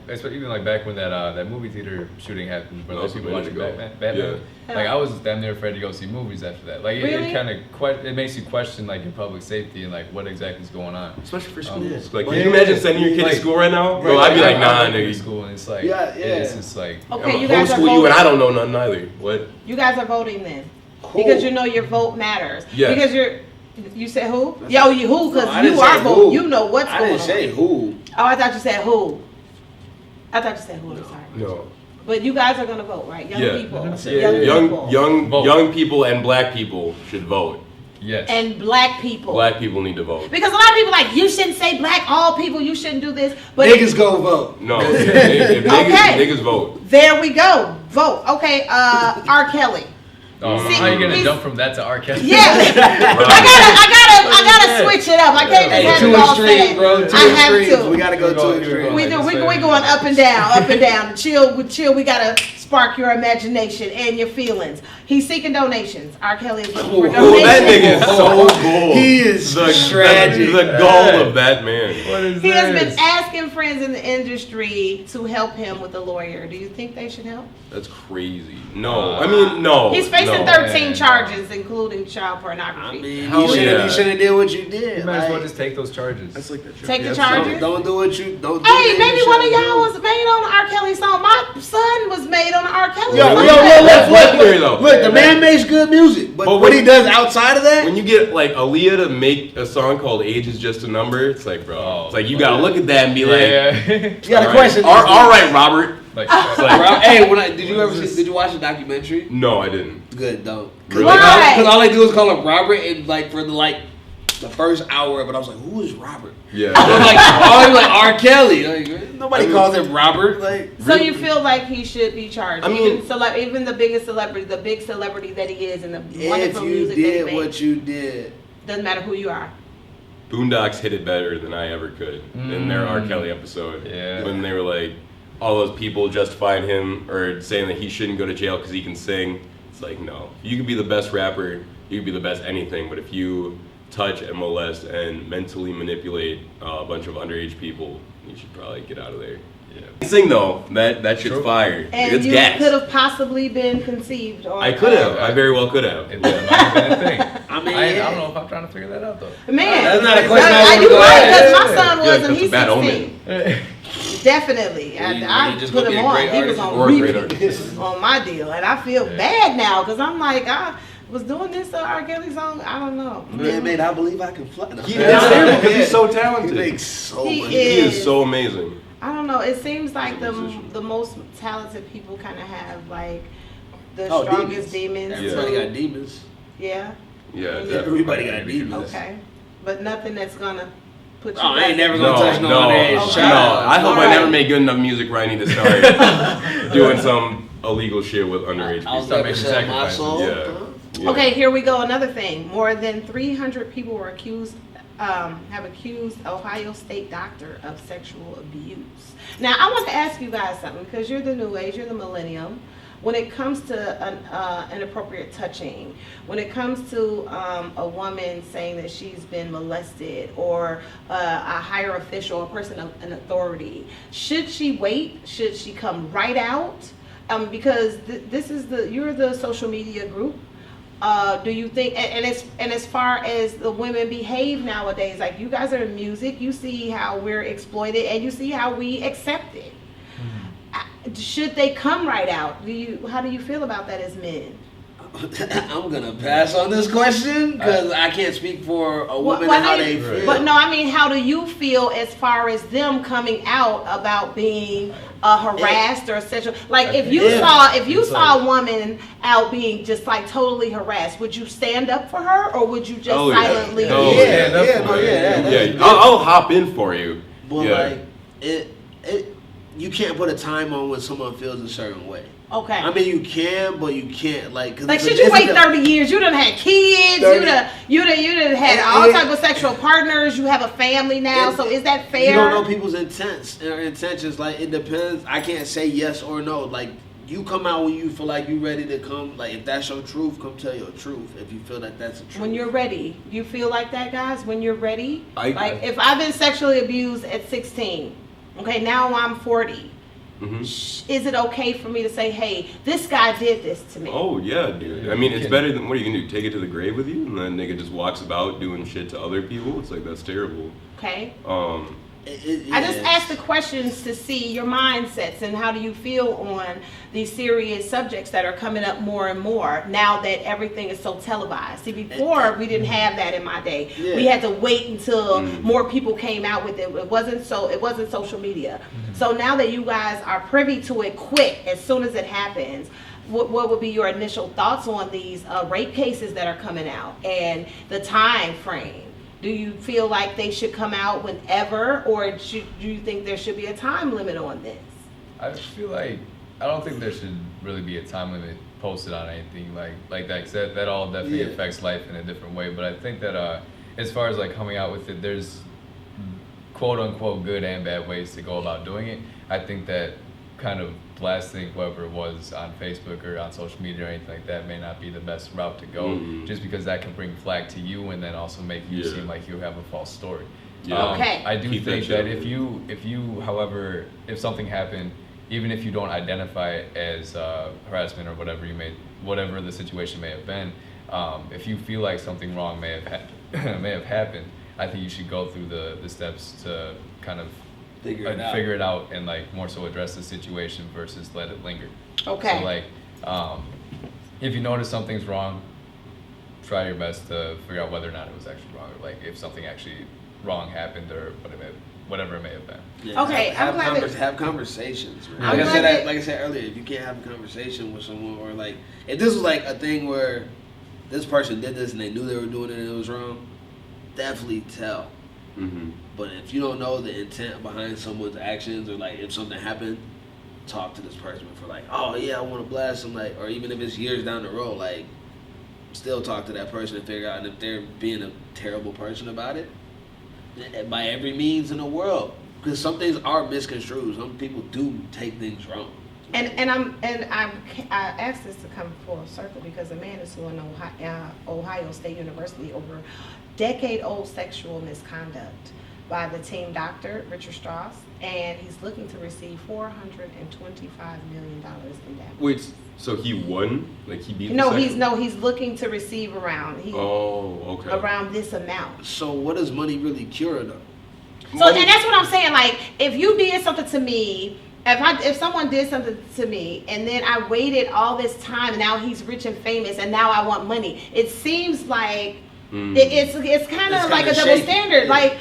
[SPEAKER 3] especially even like back when that movie theater shooting happened, where
[SPEAKER 4] That
[SPEAKER 3] like
[SPEAKER 4] was a
[SPEAKER 3] people
[SPEAKER 4] minute
[SPEAKER 3] watching
[SPEAKER 4] ago.
[SPEAKER 3] Batman.
[SPEAKER 1] Yeah.
[SPEAKER 3] Like I was damn near afraid to go see movies after that. Like
[SPEAKER 1] Really?
[SPEAKER 3] it kind of it makes you question like your public safety and like what exactly is going on.
[SPEAKER 4] Especially for
[SPEAKER 3] Um,
[SPEAKER 4] schools. Like,
[SPEAKER 2] yeah.
[SPEAKER 4] can you imagine sending your kid
[SPEAKER 3] Like-
[SPEAKER 4] to school right now?
[SPEAKER 2] Right.
[SPEAKER 4] Bro, I'd be like, nah,
[SPEAKER 3] I'm in
[SPEAKER 4] nigga.
[SPEAKER 3] school and it's like
[SPEAKER 2] Yeah, yeah.
[SPEAKER 3] it's just like
[SPEAKER 1] Okay,
[SPEAKER 4] I'm
[SPEAKER 1] you guys are
[SPEAKER 4] homeschool you and I
[SPEAKER 1] voting.
[SPEAKER 4] don't know nothing either. What?
[SPEAKER 1] You guys are voting then.
[SPEAKER 2] Who?
[SPEAKER 1] Because you know your vote matters.
[SPEAKER 4] Yes.
[SPEAKER 1] Because you said who? Yo, you who?
[SPEAKER 2] No,
[SPEAKER 1] Because
[SPEAKER 2] I
[SPEAKER 1] you
[SPEAKER 2] didn't
[SPEAKER 1] are
[SPEAKER 2] say
[SPEAKER 1] voting.
[SPEAKER 2] who.
[SPEAKER 1] You know what's
[SPEAKER 2] I
[SPEAKER 1] going
[SPEAKER 2] didn't
[SPEAKER 1] on.
[SPEAKER 2] say who.
[SPEAKER 1] Oh, I thought you said who. I thought you said who. I'm sorry.
[SPEAKER 4] No.
[SPEAKER 1] But you guys are gonna vote, right? Young
[SPEAKER 4] Yeah.
[SPEAKER 1] people.
[SPEAKER 3] Yeah.
[SPEAKER 1] Young people.
[SPEAKER 3] Vote.
[SPEAKER 4] Young people and black people should vote.
[SPEAKER 3] yes.
[SPEAKER 1] And black people.
[SPEAKER 4] Black people need to vote.
[SPEAKER 1] Because a lot of people like you shouldn't say black. All people, you shouldn't do this. But
[SPEAKER 2] Niggas go vote.
[SPEAKER 4] No, if
[SPEAKER 1] Okay.
[SPEAKER 4] niggas vote.
[SPEAKER 1] there we go. Vote. Okay. R. Kelly. See,
[SPEAKER 3] how are you gonna
[SPEAKER 1] he's-
[SPEAKER 3] jump from that to R. Kelly?
[SPEAKER 1] Yeah. I gotta switch it up. I can't just
[SPEAKER 2] Hey,
[SPEAKER 1] have
[SPEAKER 2] two
[SPEAKER 1] it all
[SPEAKER 2] extremes,
[SPEAKER 1] set.
[SPEAKER 2] bro. Two
[SPEAKER 1] I have
[SPEAKER 2] extremes.
[SPEAKER 1] to.
[SPEAKER 2] We gotta go
[SPEAKER 3] We're
[SPEAKER 2] two
[SPEAKER 3] going-
[SPEAKER 2] extremes.
[SPEAKER 1] We
[SPEAKER 3] Like
[SPEAKER 1] do.
[SPEAKER 3] this
[SPEAKER 1] We
[SPEAKER 3] way.
[SPEAKER 1] going up and down, up and down. Chill. We gotta spark your imagination and your feelings. He's seeking donations. R. Kelly is looking for
[SPEAKER 4] Oh,
[SPEAKER 1] donations.
[SPEAKER 4] that nigga is so cool.
[SPEAKER 2] He is tragic.
[SPEAKER 4] The goal of that man.
[SPEAKER 3] What is
[SPEAKER 1] He has
[SPEAKER 3] this?
[SPEAKER 1] been asking friends in the industry to help him with a lawyer. Do you think they should help?
[SPEAKER 4] That's crazy. No, I mean no.
[SPEAKER 1] He's facing
[SPEAKER 4] no.
[SPEAKER 1] 13
[SPEAKER 3] Yeah.
[SPEAKER 1] charges, including child
[SPEAKER 2] I
[SPEAKER 1] pornography.
[SPEAKER 2] mean,
[SPEAKER 3] How-
[SPEAKER 2] you should have did what you did.
[SPEAKER 3] You might as well
[SPEAKER 2] like,
[SPEAKER 3] just take those charges.
[SPEAKER 5] That's like the
[SPEAKER 1] Take the
[SPEAKER 5] yeah,
[SPEAKER 1] charges?
[SPEAKER 2] don't do what you don't.
[SPEAKER 1] Hey,
[SPEAKER 2] do
[SPEAKER 1] maybe
[SPEAKER 2] what
[SPEAKER 1] one of
[SPEAKER 2] you
[SPEAKER 1] y'all
[SPEAKER 2] shouldn't
[SPEAKER 1] was made on an R. Kelly song. My son was made on an R. Kelly
[SPEAKER 2] Yo,
[SPEAKER 1] song.
[SPEAKER 2] yo,
[SPEAKER 4] That's
[SPEAKER 2] look,
[SPEAKER 4] legendary, though.
[SPEAKER 2] look, the man makes good music, but what he does outside of that,
[SPEAKER 4] When you get like Aaliyah to make a song called "Age Is Just a Number," it's like, bro,
[SPEAKER 3] Oh,
[SPEAKER 4] it's like you gotta look at that and be like,
[SPEAKER 3] yeah.
[SPEAKER 2] you got a
[SPEAKER 4] all
[SPEAKER 2] question.
[SPEAKER 4] right, all right, Robert.
[SPEAKER 3] like,
[SPEAKER 4] It's like,
[SPEAKER 2] Hey, did you watch the documentary?
[SPEAKER 4] no, I didn't.
[SPEAKER 2] Good, don't.
[SPEAKER 4] Really?
[SPEAKER 1] Why?
[SPEAKER 2] Because all they do is call him Robert, and like for the first hour of it, I was like, who is Robert?
[SPEAKER 4] Yeah.
[SPEAKER 2] I'm like, oh, like R. Kelly. Like, nobody calls him Robert. Like,
[SPEAKER 1] So you feel like he should be charged?
[SPEAKER 4] I mean-
[SPEAKER 1] even the biggest celebrity, the big celebrity that he is, and the
[SPEAKER 2] if
[SPEAKER 1] wonderful
[SPEAKER 2] you
[SPEAKER 1] music that he
[SPEAKER 2] did
[SPEAKER 1] makes,
[SPEAKER 2] what you did,
[SPEAKER 1] doesn't matter who you are.
[SPEAKER 4] Boondocks hit it better than I ever could in their R. Kelly episode.
[SPEAKER 3] Yeah.
[SPEAKER 4] When they were like, all those people justifying him or saying that he shouldn't go to jail because he can sing. It's like, no. You can be the best rapper, you can be the best anything, but if you touch and molest and mentally manipulate a bunch of underage people, you should probably get out of there.
[SPEAKER 3] Yeah.
[SPEAKER 4] Sing though, that shit's
[SPEAKER 3] True.
[SPEAKER 4] fire.
[SPEAKER 1] And
[SPEAKER 4] It's
[SPEAKER 1] you
[SPEAKER 4] gas.
[SPEAKER 1] could have possibly been conceived. Or
[SPEAKER 4] I could have. I very well could have.
[SPEAKER 3] It might have been a thing.
[SPEAKER 2] I mean,
[SPEAKER 3] I
[SPEAKER 2] yeah.
[SPEAKER 3] don't know if I'm trying to figure that out though.
[SPEAKER 1] Man,
[SPEAKER 2] That's not a question I wanna
[SPEAKER 1] you
[SPEAKER 2] go
[SPEAKER 1] right,
[SPEAKER 2] ask.
[SPEAKER 1] because my son was,
[SPEAKER 4] Yeah,
[SPEAKER 1] and
[SPEAKER 4] that's a
[SPEAKER 1] he's
[SPEAKER 4] bad
[SPEAKER 1] 16. Definitely. I
[SPEAKER 2] just
[SPEAKER 1] put
[SPEAKER 2] gonna be
[SPEAKER 1] him
[SPEAKER 2] a
[SPEAKER 1] on.
[SPEAKER 2] great
[SPEAKER 1] He was
[SPEAKER 2] artist
[SPEAKER 1] on
[SPEAKER 4] or a great
[SPEAKER 1] repeat
[SPEAKER 4] artist.
[SPEAKER 1] on my deal. And I feel
[SPEAKER 3] Yeah.
[SPEAKER 1] bad now because I'm like, I was doing this R. Kelly song. I don't know.
[SPEAKER 2] man, I believe I can fly.
[SPEAKER 4] He is terrible because he's so
[SPEAKER 2] He
[SPEAKER 4] talented.
[SPEAKER 2] makes so
[SPEAKER 1] He
[SPEAKER 2] much.
[SPEAKER 4] He is so amazing.
[SPEAKER 1] I don't know. It seems like the
[SPEAKER 4] Musician.
[SPEAKER 1] most talented people kind of have like the
[SPEAKER 2] Oh,
[SPEAKER 1] strongest demons.
[SPEAKER 2] Everybody
[SPEAKER 1] too.
[SPEAKER 2] got demons.
[SPEAKER 1] Yeah.
[SPEAKER 4] Yeah,
[SPEAKER 2] Everybody got demons.
[SPEAKER 1] Okay. But nothing that's gonna put you.
[SPEAKER 2] Oh, I ain't
[SPEAKER 1] back.
[SPEAKER 2] never
[SPEAKER 4] No,
[SPEAKER 2] gonna touch no
[SPEAKER 4] no,
[SPEAKER 2] underage
[SPEAKER 4] no.
[SPEAKER 2] child.
[SPEAKER 4] I hope I
[SPEAKER 1] Alright.
[SPEAKER 4] never make good enough music where I need to start doing some illegal shit with underage
[SPEAKER 2] I'll
[SPEAKER 4] people.
[SPEAKER 3] Start
[SPEAKER 2] never
[SPEAKER 3] making
[SPEAKER 2] sell my
[SPEAKER 3] sacrifices.
[SPEAKER 2] soul.
[SPEAKER 4] Yeah. Yeah.
[SPEAKER 1] Okay, here we go. Another thing. More than 300 people were have accused Ohio State doctor of sexual abuse. Now, I want to ask you guys something because you're the new age, you're the millennium. When it comes to inappropriate touching, when it comes to a woman saying that she's been molested or a higher official, a person of an authority, should she wait? Should she come right out? Because this is you're the social media group. Do you think, and as far as the women behave nowadays, like you guys are in music, you see how we're exploited and you see how we accept it. Should they come right out? How do you feel about that as men?
[SPEAKER 2] I'm gonna pass on this question because I can't speak for a woman
[SPEAKER 1] Well,
[SPEAKER 2] and how
[SPEAKER 1] I
[SPEAKER 2] they
[SPEAKER 1] mean,
[SPEAKER 2] feel.
[SPEAKER 1] But no, I mean, how do you feel as far as them coming out about being harassed or sexual? Like, if you saw a woman out being just like totally harassed, would you stand up for her or would you just silently?
[SPEAKER 4] No,
[SPEAKER 3] stand up
[SPEAKER 2] yeah,
[SPEAKER 3] for
[SPEAKER 2] no,
[SPEAKER 3] it.
[SPEAKER 2] yeah, that's
[SPEAKER 4] Yeah, I'll hop in for you.
[SPEAKER 2] But
[SPEAKER 4] Yeah.
[SPEAKER 2] like it, you can't put a time on when someone feels a certain way.
[SPEAKER 1] Okay.
[SPEAKER 2] I mean, you can, but you can't like. 'Cause
[SPEAKER 1] Like,
[SPEAKER 2] it's a-
[SPEAKER 1] should you
[SPEAKER 2] it's
[SPEAKER 1] wait
[SPEAKER 2] a-
[SPEAKER 1] 30 years? You done had kids.
[SPEAKER 2] 30.
[SPEAKER 1] You done had all type of sexual partners. You have a family now. So is that fair?
[SPEAKER 2] You don't know people's intentions. Like, it depends. I can't say yes or no. Like, you come out when you feel like you're ready to come. Like, if that's your truth, come tell your truth. If you feel that that's the truth.
[SPEAKER 1] When you're ready, you feel like that, guys? When you're ready?
[SPEAKER 4] I-
[SPEAKER 1] Like, if I've been sexually abused at 16, okay, now I'm 40.
[SPEAKER 4] Mhm.
[SPEAKER 1] Is it okay for me to say, hey, this guy did this to me?
[SPEAKER 4] Oh yeah, dude. I mean, it's better than what are you gonna do? Take it to the grave with you, and then nigga just walks about doing shit to other people. It's like that's terrible.
[SPEAKER 1] Okay.
[SPEAKER 2] I
[SPEAKER 1] I just asked the questions to see your mindsets and how do you feel on these serious subjects that are coming up more and more now that everything is so televised. See, before we didn't have that in my day.
[SPEAKER 2] Yeah.
[SPEAKER 1] We had to wait until more people came out with it. It wasn't social media. So now that you guys are privy to it quick, as soon as it happens, what would be your initial thoughts on these rape cases that are coming out and the time frame? Do you feel like they should come out whenever, or do you think there should be a time limit on this?
[SPEAKER 3] I just feel like I don't think there should really be a time limit posted on anything like that. 'Cause that all definitely affects life in a different way. But I think that as far as like coming out with it, there's quote unquote good and bad ways to go about doing it. I think that kind of blasting whoever it was on Facebook or on social media or anything like that may not be the best route to go, just because that can bring flag to you and then also make you seem like you have a false story.
[SPEAKER 1] Okay.
[SPEAKER 3] I do think that if you, however, if something happened, even if you don't identify it as harassment or whatever the situation may have been, if you feel like something wrong may have happened, I think you should go through the steps to kind of figure it out and like more so address the situation versus let it linger.
[SPEAKER 1] Okay.
[SPEAKER 3] So like, if you notice something's wrong, try your best to figure out whether or not it was actually wrong, or like if something actually wrong happened or whatever it may have been.
[SPEAKER 2] Yeah,
[SPEAKER 1] okay,
[SPEAKER 2] have conversations. Right? Like I said earlier, if you can't have a conversation with someone, or like if this was like a thing where this person did this and they knew they were doing it and it was wrong, definitely tell. But if you don't know the intent behind someone's actions, or like if something happened, talk to this person for like, oh yeah, I want to blast them, like, or even if it's years down the road, like, still talk to that person and figure out if they're being a terrible person about it, by every means in the world, because some things are misconstrued. Some people do take things wrong.
[SPEAKER 1] And I asked this to come full circle because a man is suing Ohio State University over decade-old sexual misconduct by the team doctor, Richard Strauss, and he's looking to receive $425 million in damages.
[SPEAKER 4] Wait, so he won? Like he beat?
[SPEAKER 1] He's looking to receive around this amount.
[SPEAKER 2] So what does money really cure though?
[SPEAKER 1] So and that's what I'm saying. Like if you did something to me. If someone did something to me and then I waited all this time and now he's rich and famous and now I want money, it seems like it's kind of like a double standard. Yeah. Like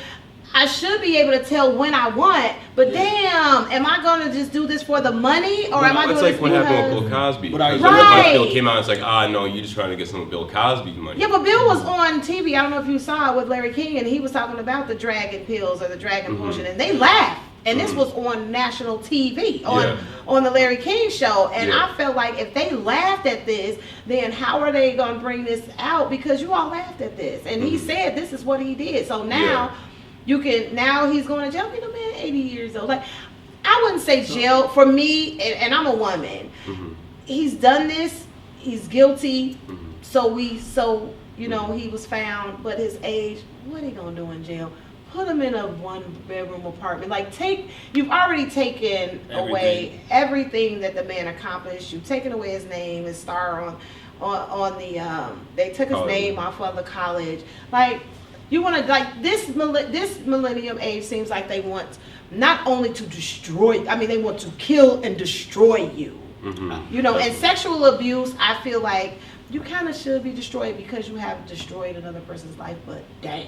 [SPEAKER 1] I should be able to tell when I want, but damn, am I gonna just do this for the money or am I doing this?
[SPEAKER 4] It's like what happened with Bill Cosby.
[SPEAKER 1] Right.
[SPEAKER 4] Bill came out, it's like, no, you're just trying to get some of Bill Cosby's money.
[SPEAKER 1] Yeah, but Bill was on TV. I don't know if you saw it with Larry King, and he was talking about the dragon pills or the dragon potion, and they laughed. And this was on national TV, on the Larry King show. And I felt like if they laughed at this, then how are they going to bring this out? Because you all laughed at this. And he said this is what he did. So now now he's going to jail. You know, man, 80 years old. Like, I wouldn't say jail. For me, and I'm a woman, he's done this. He's guilty. So he was found. But his age, what are he going to do in jail? Put him in a one-bedroom apartment. Like, you've already taken away everything that the man accomplished. You've taken away his name, his star on the. They took his name off of the college. Like, you want to this millennium age seems like they want not only to destroy. I mean, they want to kill and destroy you. You know, and sexual abuse. I feel like you kind of should be destroyed because you have destroyed another person's life. But damn.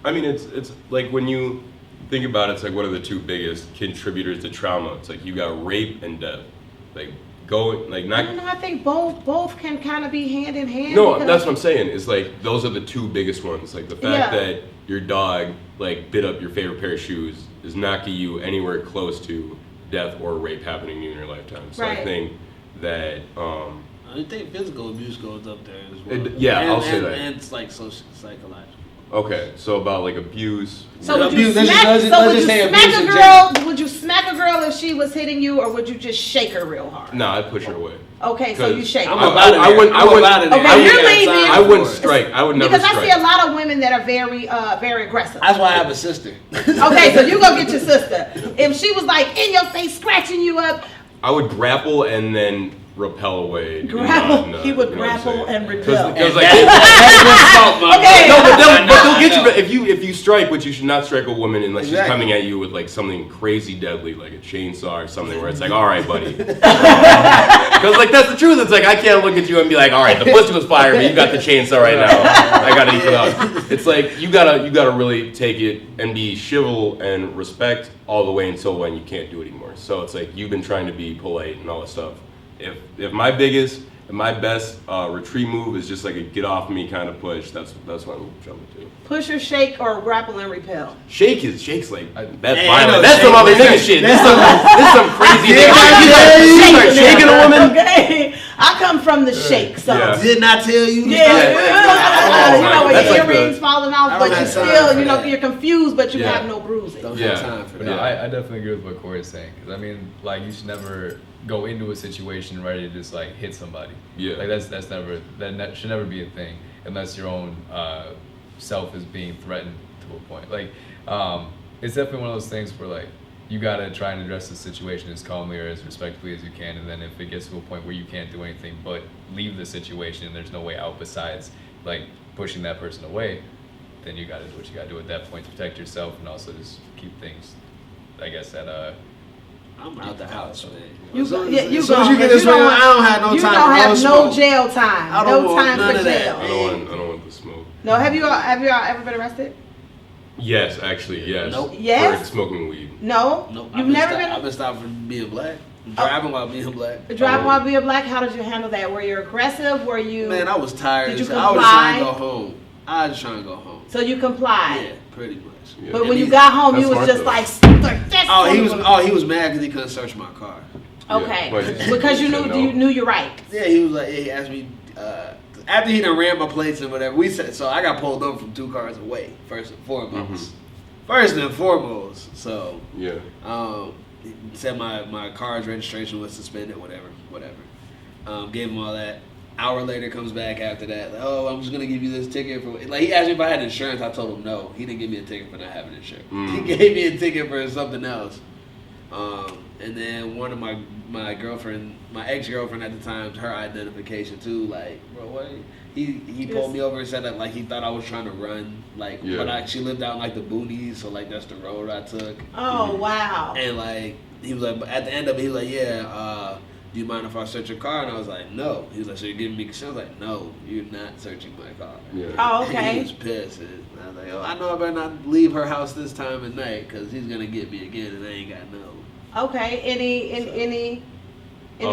[SPEAKER 4] I mean, it's like when you think about it, it's like what are the two biggest contributors to trauma? It's like you got rape and death. Like not. I
[SPEAKER 1] don't know. I think both can kind of be hand in hand.
[SPEAKER 4] No, that's what I'm saying. It's like those are the two biggest ones. Like the fact that your dog like bit up your favorite pair of shoes is not getting you anywhere close to death or rape happening to you in your lifetime. So I think that.
[SPEAKER 2] I think physical abuse goes up there as well.
[SPEAKER 4] I'll say that.
[SPEAKER 2] And it's like psychological.
[SPEAKER 4] Okay, so about like abuse.
[SPEAKER 1] So would you smack a girl? Would you smack a girl if she was hitting you, or would you just shake her real hard?
[SPEAKER 4] No, I'd push her away.
[SPEAKER 1] Okay, so you shake her.
[SPEAKER 4] I wouldn't strike. I would never strike.
[SPEAKER 1] Because I see a lot of women that are very aggressive.
[SPEAKER 2] That's why I have a sister.
[SPEAKER 1] Okay, so you go get your sister. If she was like in your face, scratching you up,
[SPEAKER 4] I would grapple and then repel away.
[SPEAKER 1] He would grapple and repel.
[SPEAKER 4] Because like,
[SPEAKER 1] okay.
[SPEAKER 4] No, but they'll get you. If you strike, which you should not strike a woman unless she's coming at you with like something crazy deadly, like a chainsaw or something, where it's like, all right, buddy. Because like that's the truth. It's like I can't look at you and be like, all right, the pussy was fire, but you got the chainsaw right now. I gotta eat it up. It's like you gotta really take it and be civil and respect all the way until when you can't do it anymore. So it's like you've been trying to be polite and all that stuff. If my biggest and my best retreat move is just like a get off me kind of push, that's what I'm jumping to.
[SPEAKER 1] Push or shake or grapple and repel?
[SPEAKER 4] Shake's like that's violent. That's some other nigga shit. This some crazy thing. You start shaking a woman.
[SPEAKER 1] Okay, I come from the shake. So
[SPEAKER 4] Yeah.
[SPEAKER 2] Did not tell you.
[SPEAKER 1] you know, when
[SPEAKER 4] That's
[SPEAKER 1] your
[SPEAKER 4] like
[SPEAKER 1] earrings falling
[SPEAKER 2] I
[SPEAKER 1] off,
[SPEAKER 2] don't
[SPEAKER 1] but you
[SPEAKER 2] have time
[SPEAKER 1] still,
[SPEAKER 2] for
[SPEAKER 1] you know,
[SPEAKER 2] that.
[SPEAKER 1] you're confused, but you
[SPEAKER 4] Yeah.
[SPEAKER 1] have no bruising.
[SPEAKER 2] Don't
[SPEAKER 4] Yeah.
[SPEAKER 2] have time for
[SPEAKER 3] But
[SPEAKER 2] that.
[SPEAKER 3] no, I definitely agree with what Corey's saying. Because I mean, like, you should never go into a situation ready to just like hit somebody.
[SPEAKER 4] Yeah.
[SPEAKER 3] Like that's never that should never be a thing unless your own self is being threatened to a point. Like, it's definitely one of those things where like you gotta try and address the situation as calmly or as respectfully as you can, and then if it gets to a point where you can't do anything but leave the situation and there's no way out besides like pushing that person away, then you gotta do what you gotta do at that point to protect yourself and also just keep things, I guess, at
[SPEAKER 2] I'm out the house, man.
[SPEAKER 1] You
[SPEAKER 2] As soon
[SPEAKER 1] yeah,
[SPEAKER 2] as
[SPEAKER 1] you
[SPEAKER 2] soon as
[SPEAKER 1] go.
[SPEAKER 2] you get this
[SPEAKER 1] you don't
[SPEAKER 2] ring,
[SPEAKER 1] want-
[SPEAKER 2] I don't have no
[SPEAKER 1] you
[SPEAKER 2] time
[SPEAKER 1] don't
[SPEAKER 2] for
[SPEAKER 1] have
[SPEAKER 2] no
[SPEAKER 1] no
[SPEAKER 2] smoke.
[SPEAKER 1] jail time.
[SPEAKER 2] I don't
[SPEAKER 1] No
[SPEAKER 2] want
[SPEAKER 1] time
[SPEAKER 2] none
[SPEAKER 1] for
[SPEAKER 2] of that.
[SPEAKER 1] jail.
[SPEAKER 4] I don't want the smoke.
[SPEAKER 1] No, have you all ever been arrested?
[SPEAKER 4] Yes, actually, yes.
[SPEAKER 2] Nope.
[SPEAKER 1] Yes?
[SPEAKER 4] For smoking weed.
[SPEAKER 1] No.
[SPEAKER 2] Nope.
[SPEAKER 1] You've never
[SPEAKER 2] I've
[SPEAKER 1] been
[SPEAKER 2] been stopped for being black. Driving while being black.
[SPEAKER 1] driving while being black. How did you handle that? Were you aggressive? Were you?
[SPEAKER 2] Man, I was tired.
[SPEAKER 1] Did you
[SPEAKER 2] I was trying to
[SPEAKER 1] comply?
[SPEAKER 2] go home. I was trying to go home.
[SPEAKER 1] So you complied.
[SPEAKER 2] Yeah, pretty much.
[SPEAKER 4] Yeah.
[SPEAKER 1] But
[SPEAKER 2] And
[SPEAKER 1] when you
[SPEAKER 2] he-
[SPEAKER 1] got home, you
[SPEAKER 4] That's
[SPEAKER 1] was
[SPEAKER 4] smart,
[SPEAKER 1] just
[SPEAKER 4] though.
[SPEAKER 1] like, that's
[SPEAKER 2] He was mad because he couldn't search my car.
[SPEAKER 1] Okay,
[SPEAKER 4] Yeah,
[SPEAKER 1] because you
[SPEAKER 4] said no.
[SPEAKER 1] knew your rights.
[SPEAKER 2] Yeah, he was like, he asked me after he done ran my plates and whatever. We said so. I got pulled over from 2 cars away. First and foremost. So
[SPEAKER 4] Yeah.
[SPEAKER 2] he said my car's registration was suspended. Whatever. Gave him all that. Hour later comes back after that. Like, oh, I'm just gonna give you this ticket for like he asked me if I had insurance. I told him no. He didn't give me a ticket for not having insurance. He gave me a ticket for something else. And then one of my ex-girlfriend at the time, her identification too. Like, bro, what? He pulled me over and said that like he thought I was trying to run. Like,
[SPEAKER 4] Yeah.
[SPEAKER 2] but she lived out in like the boonies, so like that's the road I took.
[SPEAKER 1] Oh wow.
[SPEAKER 2] And like he was like, at the end of it, he was like, yeah, do you mind if I search your car? And I was like, no. He was like, so you're giving me consent? I was like, no, you're not searching my car.
[SPEAKER 4] Yeah.
[SPEAKER 1] Oh
[SPEAKER 2] And he
[SPEAKER 1] okay.
[SPEAKER 2] was pissed. And I was like, oh, I know I better not leave her house this time of night because he's gonna get me again, and I ain't got no.
[SPEAKER 1] Okay. Any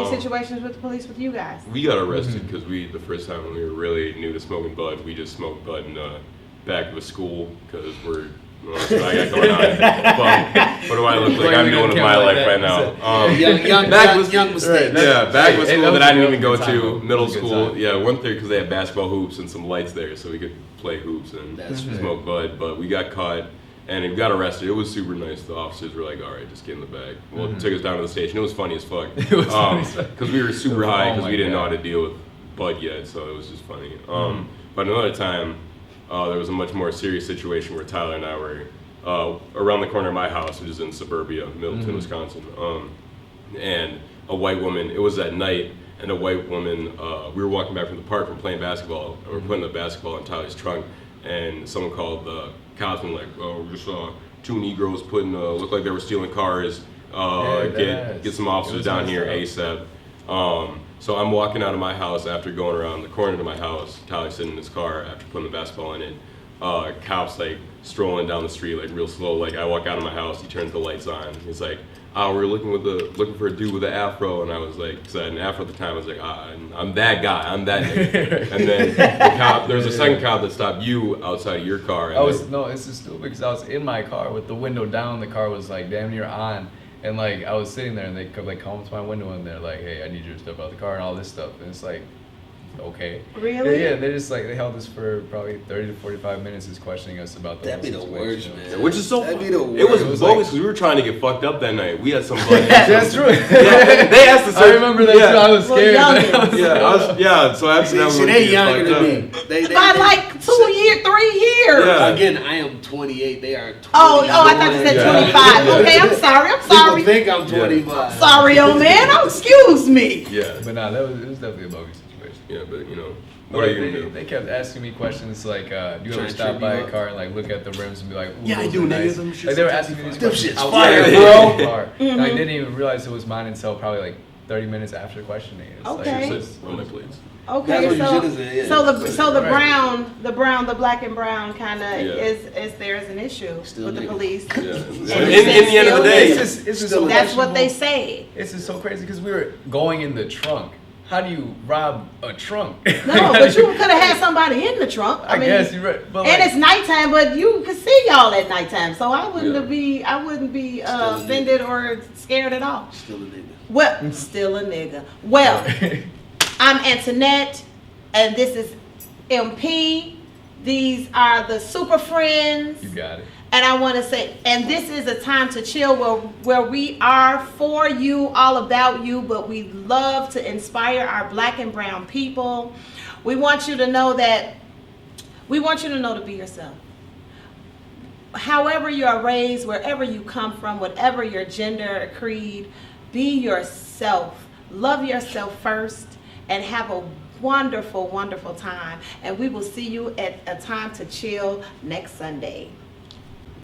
[SPEAKER 1] situations with the police with you guys?
[SPEAKER 4] We got arrested because the first time when we were really new to smoking bud, we just smoked bud in the back of a school because that's what I got going on. But what do I look like I'm doing with my life right now?
[SPEAKER 2] Young mistake.
[SPEAKER 4] Yeah, back of a
[SPEAKER 3] Hey,
[SPEAKER 4] school
[SPEAKER 3] that
[SPEAKER 4] that I
[SPEAKER 3] was
[SPEAKER 4] didn't
[SPEAKER 3] a
[SPEAKER 4] even go
[SPEAKER 3] good time,
[SPEAKER 4] to,
[SPEAKER 3] though.
[SPEAKER 4] middle
[SPEAKER 3] It was a good
[SPEAKER 4] school.
[SPEAKER 3] time.
[SPEAKER 4] Yeah, went there because they had basketball hoops and some lights there, so we could play hoops and
[SPEAKER 2] That's fair.
[SPEAKER 4] smoke bud. But we got caught and we got arrested. It was super nice. The officers were like, "All right, just get in the bag." Well, it took us down to the station. It was funny as fuck.
[SPEAKER 3] It was funny as fuck.
[SPEAKER 4] Because we were super high because
[SPEAKER 3] my
[SPEAKER 4] we didn't know
[SPEAKER 3] God.
[SPEAKER 4] how to deal with bud yet, so it was just funny. But another time, there was a much more serious situation where Tyler and I were around the corner of my house, which is in suburbia, Middleton, Wisconsin. And a white woman, it was at night, and a white woman, we were walking back from the park from playing basketball, and we're putting the basketball in Tyler's trunk, and someone called the cops and like, oh, we just saw 2 Negroes looked like they were stealing cars, get some officers
[SPEAKER 3] was
[SPEAKER 4] down
[SPEAKER 3] messed
[SPEAKER 4] here
[SPEAKER 3] up.
[SPEAKER 4] ASAP. So I'm walking out of my house after going around the corner to my house. Tyler's sitting in his car after putting the basketball in it. Cops like strolling down the street like real slow. Like I walk out of my house, he turns the lights on. He's like, we're looking for a dude with an afro, and I was like, because I had an afro at the time. I was like, I'm that guy, I'm that nigga. And then there was a second cop that stopped you outside of your car. And
[SPEAKER 3] It's just stupid because I was in my car with the window down. The car was like damn near on, and like I was sitting there, and they come to my window, and they're like, "Hey, I need you to step out the car," and all this stuff. And it's like, okay.
[SPEAKER 1] Really?
[SPEAKER 3] Yeah, they just like they held us for probably 30 to 45 minutes, just questioning us about the
[SPEAKER 2] That'd be
[SPEAKER 3] whole
[SPEAKER 2] the
[SPEAKER 3] situation.
[SPEAKER 2] worst,
[SPEAKER 3] It was-
[SPEAKER 2] man.
[SPEAKER 4] which is so
[SPEAKER 2] That'd be the
[SPEAKER 4] It was
[SPEAKER 3] It was
[SPEAKER 4] bogus
[SPEAKER 3] like-
[SPEAKER 4] because we were trying to get fucked up that night. We had some buddies.
[SPEAKER 3] That's true.
[SPEAKER 4] Yeah, they asked us.
[SPEAKER 3] I remember that too. I was
[SPEAKER 1] Well,
[SPEAKER 3] scared.
[SPEAKER 1] youngins.
[SPEAKER 4] So accidentally.
[SPEAKER 2] See, they younger
[SPEAKER 4] fucked
[SPEAKER 2] than
[SPEAKER 4] up.
[SPEAKER 2] me. They
[SPEAKER 1] By like 3 years.
[SPEAKER 4] Yeah.
[SPEAKER 2] Again, I am 28. They are 20.
[SPEAKER 1] Oh, I thought you said
[SPEAKER 4] Yeah.
[SPEAKER 1] 25.
[SPEAKER 4] Yeah.
[SPEAKER 1] Okay, I'm sorry.
[SPEAKER 2] People think I'm 25.
[SPEAKER 1] Sorry, old man. Oh, excuse me.
[SPEAKER 4] Yeah.
[SPEAKER 3] But nah, it was definitely a bogus situation.
[SPEAKER 4] Yeah, but what are you gonna do?
[SPEAKER 3] They kept asking me questions like, do you
[SPEAKER 2] Trying
[SPEAKER 3] ever
[SPEAKER 2] to
[SPEAKER 3] stop
[SPEAKER 2] trip
[SPEAKER 3] by
[SPEAKER 2] you
[SPEAKER 3] a
[SPEAKER 2] up.
[SPEAKER 3] car and like look at the rims and be like, ooh,
[SPEAKER 2] Yeah, I
[SPEAKER 3] those
[SPEAKER 2] do,
[SPEAKER 3] are
[SPEAKER 2] nigga.
[SPEAKER 3] nice.
[SPEAKER 2] Them shits
[SPEAKER 3] Like they were
[SPEAKER 2] are
[SPEAKER 3] asking me these
[SPEAKER 2] Them
[SPEAKER 3] questions
[SPEAKER 2] shits
[SPEAKER 3] outside
[SPEAKER 2] fire,
[SPEAKER 3] the
[SPEAKER 2] bro.
[SPEAKER 3] car. And I didn't even realize it was mine until probably like 30 minutes after questioning. It's
[SPEAKER 1] Okay.
[SPEAKER 3] Like,
[SPEAKER 4] Run my plates.
[SPEAKER 1] Okay,
[SPEAKER 2] That's what you should've said, yeah.
[SPEAKER 1] so the
[SPEAKER 3] Right.
[SPEAKER 1] the black and brown kind of
[SPEAKER 4] Yeah.
[SPEAKER 1] is there as an issue
[SPEAKER 2] Still
[SPEAKER 1] with the
[SPEAKER 2] nigga.
[SPEAKER 1] police.
[SPEAKER 4] Yeah.
[SPEAKER 1] And
[SPEAKER 4] In the end of the day,
[SPEAKER 3] it's just so
[SPEAKER 1] That's what they
[SPEAKER 3] questionable.
[SPEAKER 1] say.
[SPEAKER 3] It's just so crazy because we were going in the trunk. How do you rob a trunk?
[SPEAKER 1] No, but you could have had somebody in the trunk.
[SPEAKER 3] I guess you're right. But
[SPEAKER 1] And
[SPEAKER 3] like,
[SPEAKER 1] it's nighttime, but you could see y'all at nighttime, so I wouldn't
[SPEAKER 4] Yeah.
[SPEAKER 1] be
[SPEAKER 2] Still a nigga.
[SPEAKER 1] offended or scared at all.
[SPEAKER 2] Still a nigga.
[SPEAKER 1] Well, still a nigga. Well, I'm Antonette, and this is MP. These are the SupaFriends.
[SPEAKER 3] You got it.
[SPEAKER 1] And I want to say, and this is a time to chill where we are for you, all about you, but we love to inspire our black and brown people. We want you to know to be yourself. However you are raised, wherever you come from, whatever your gender, creed, be yourself. Love yourself first and have a wonderful, wonderful time. And we will see you at A Time to Chill next Sunday.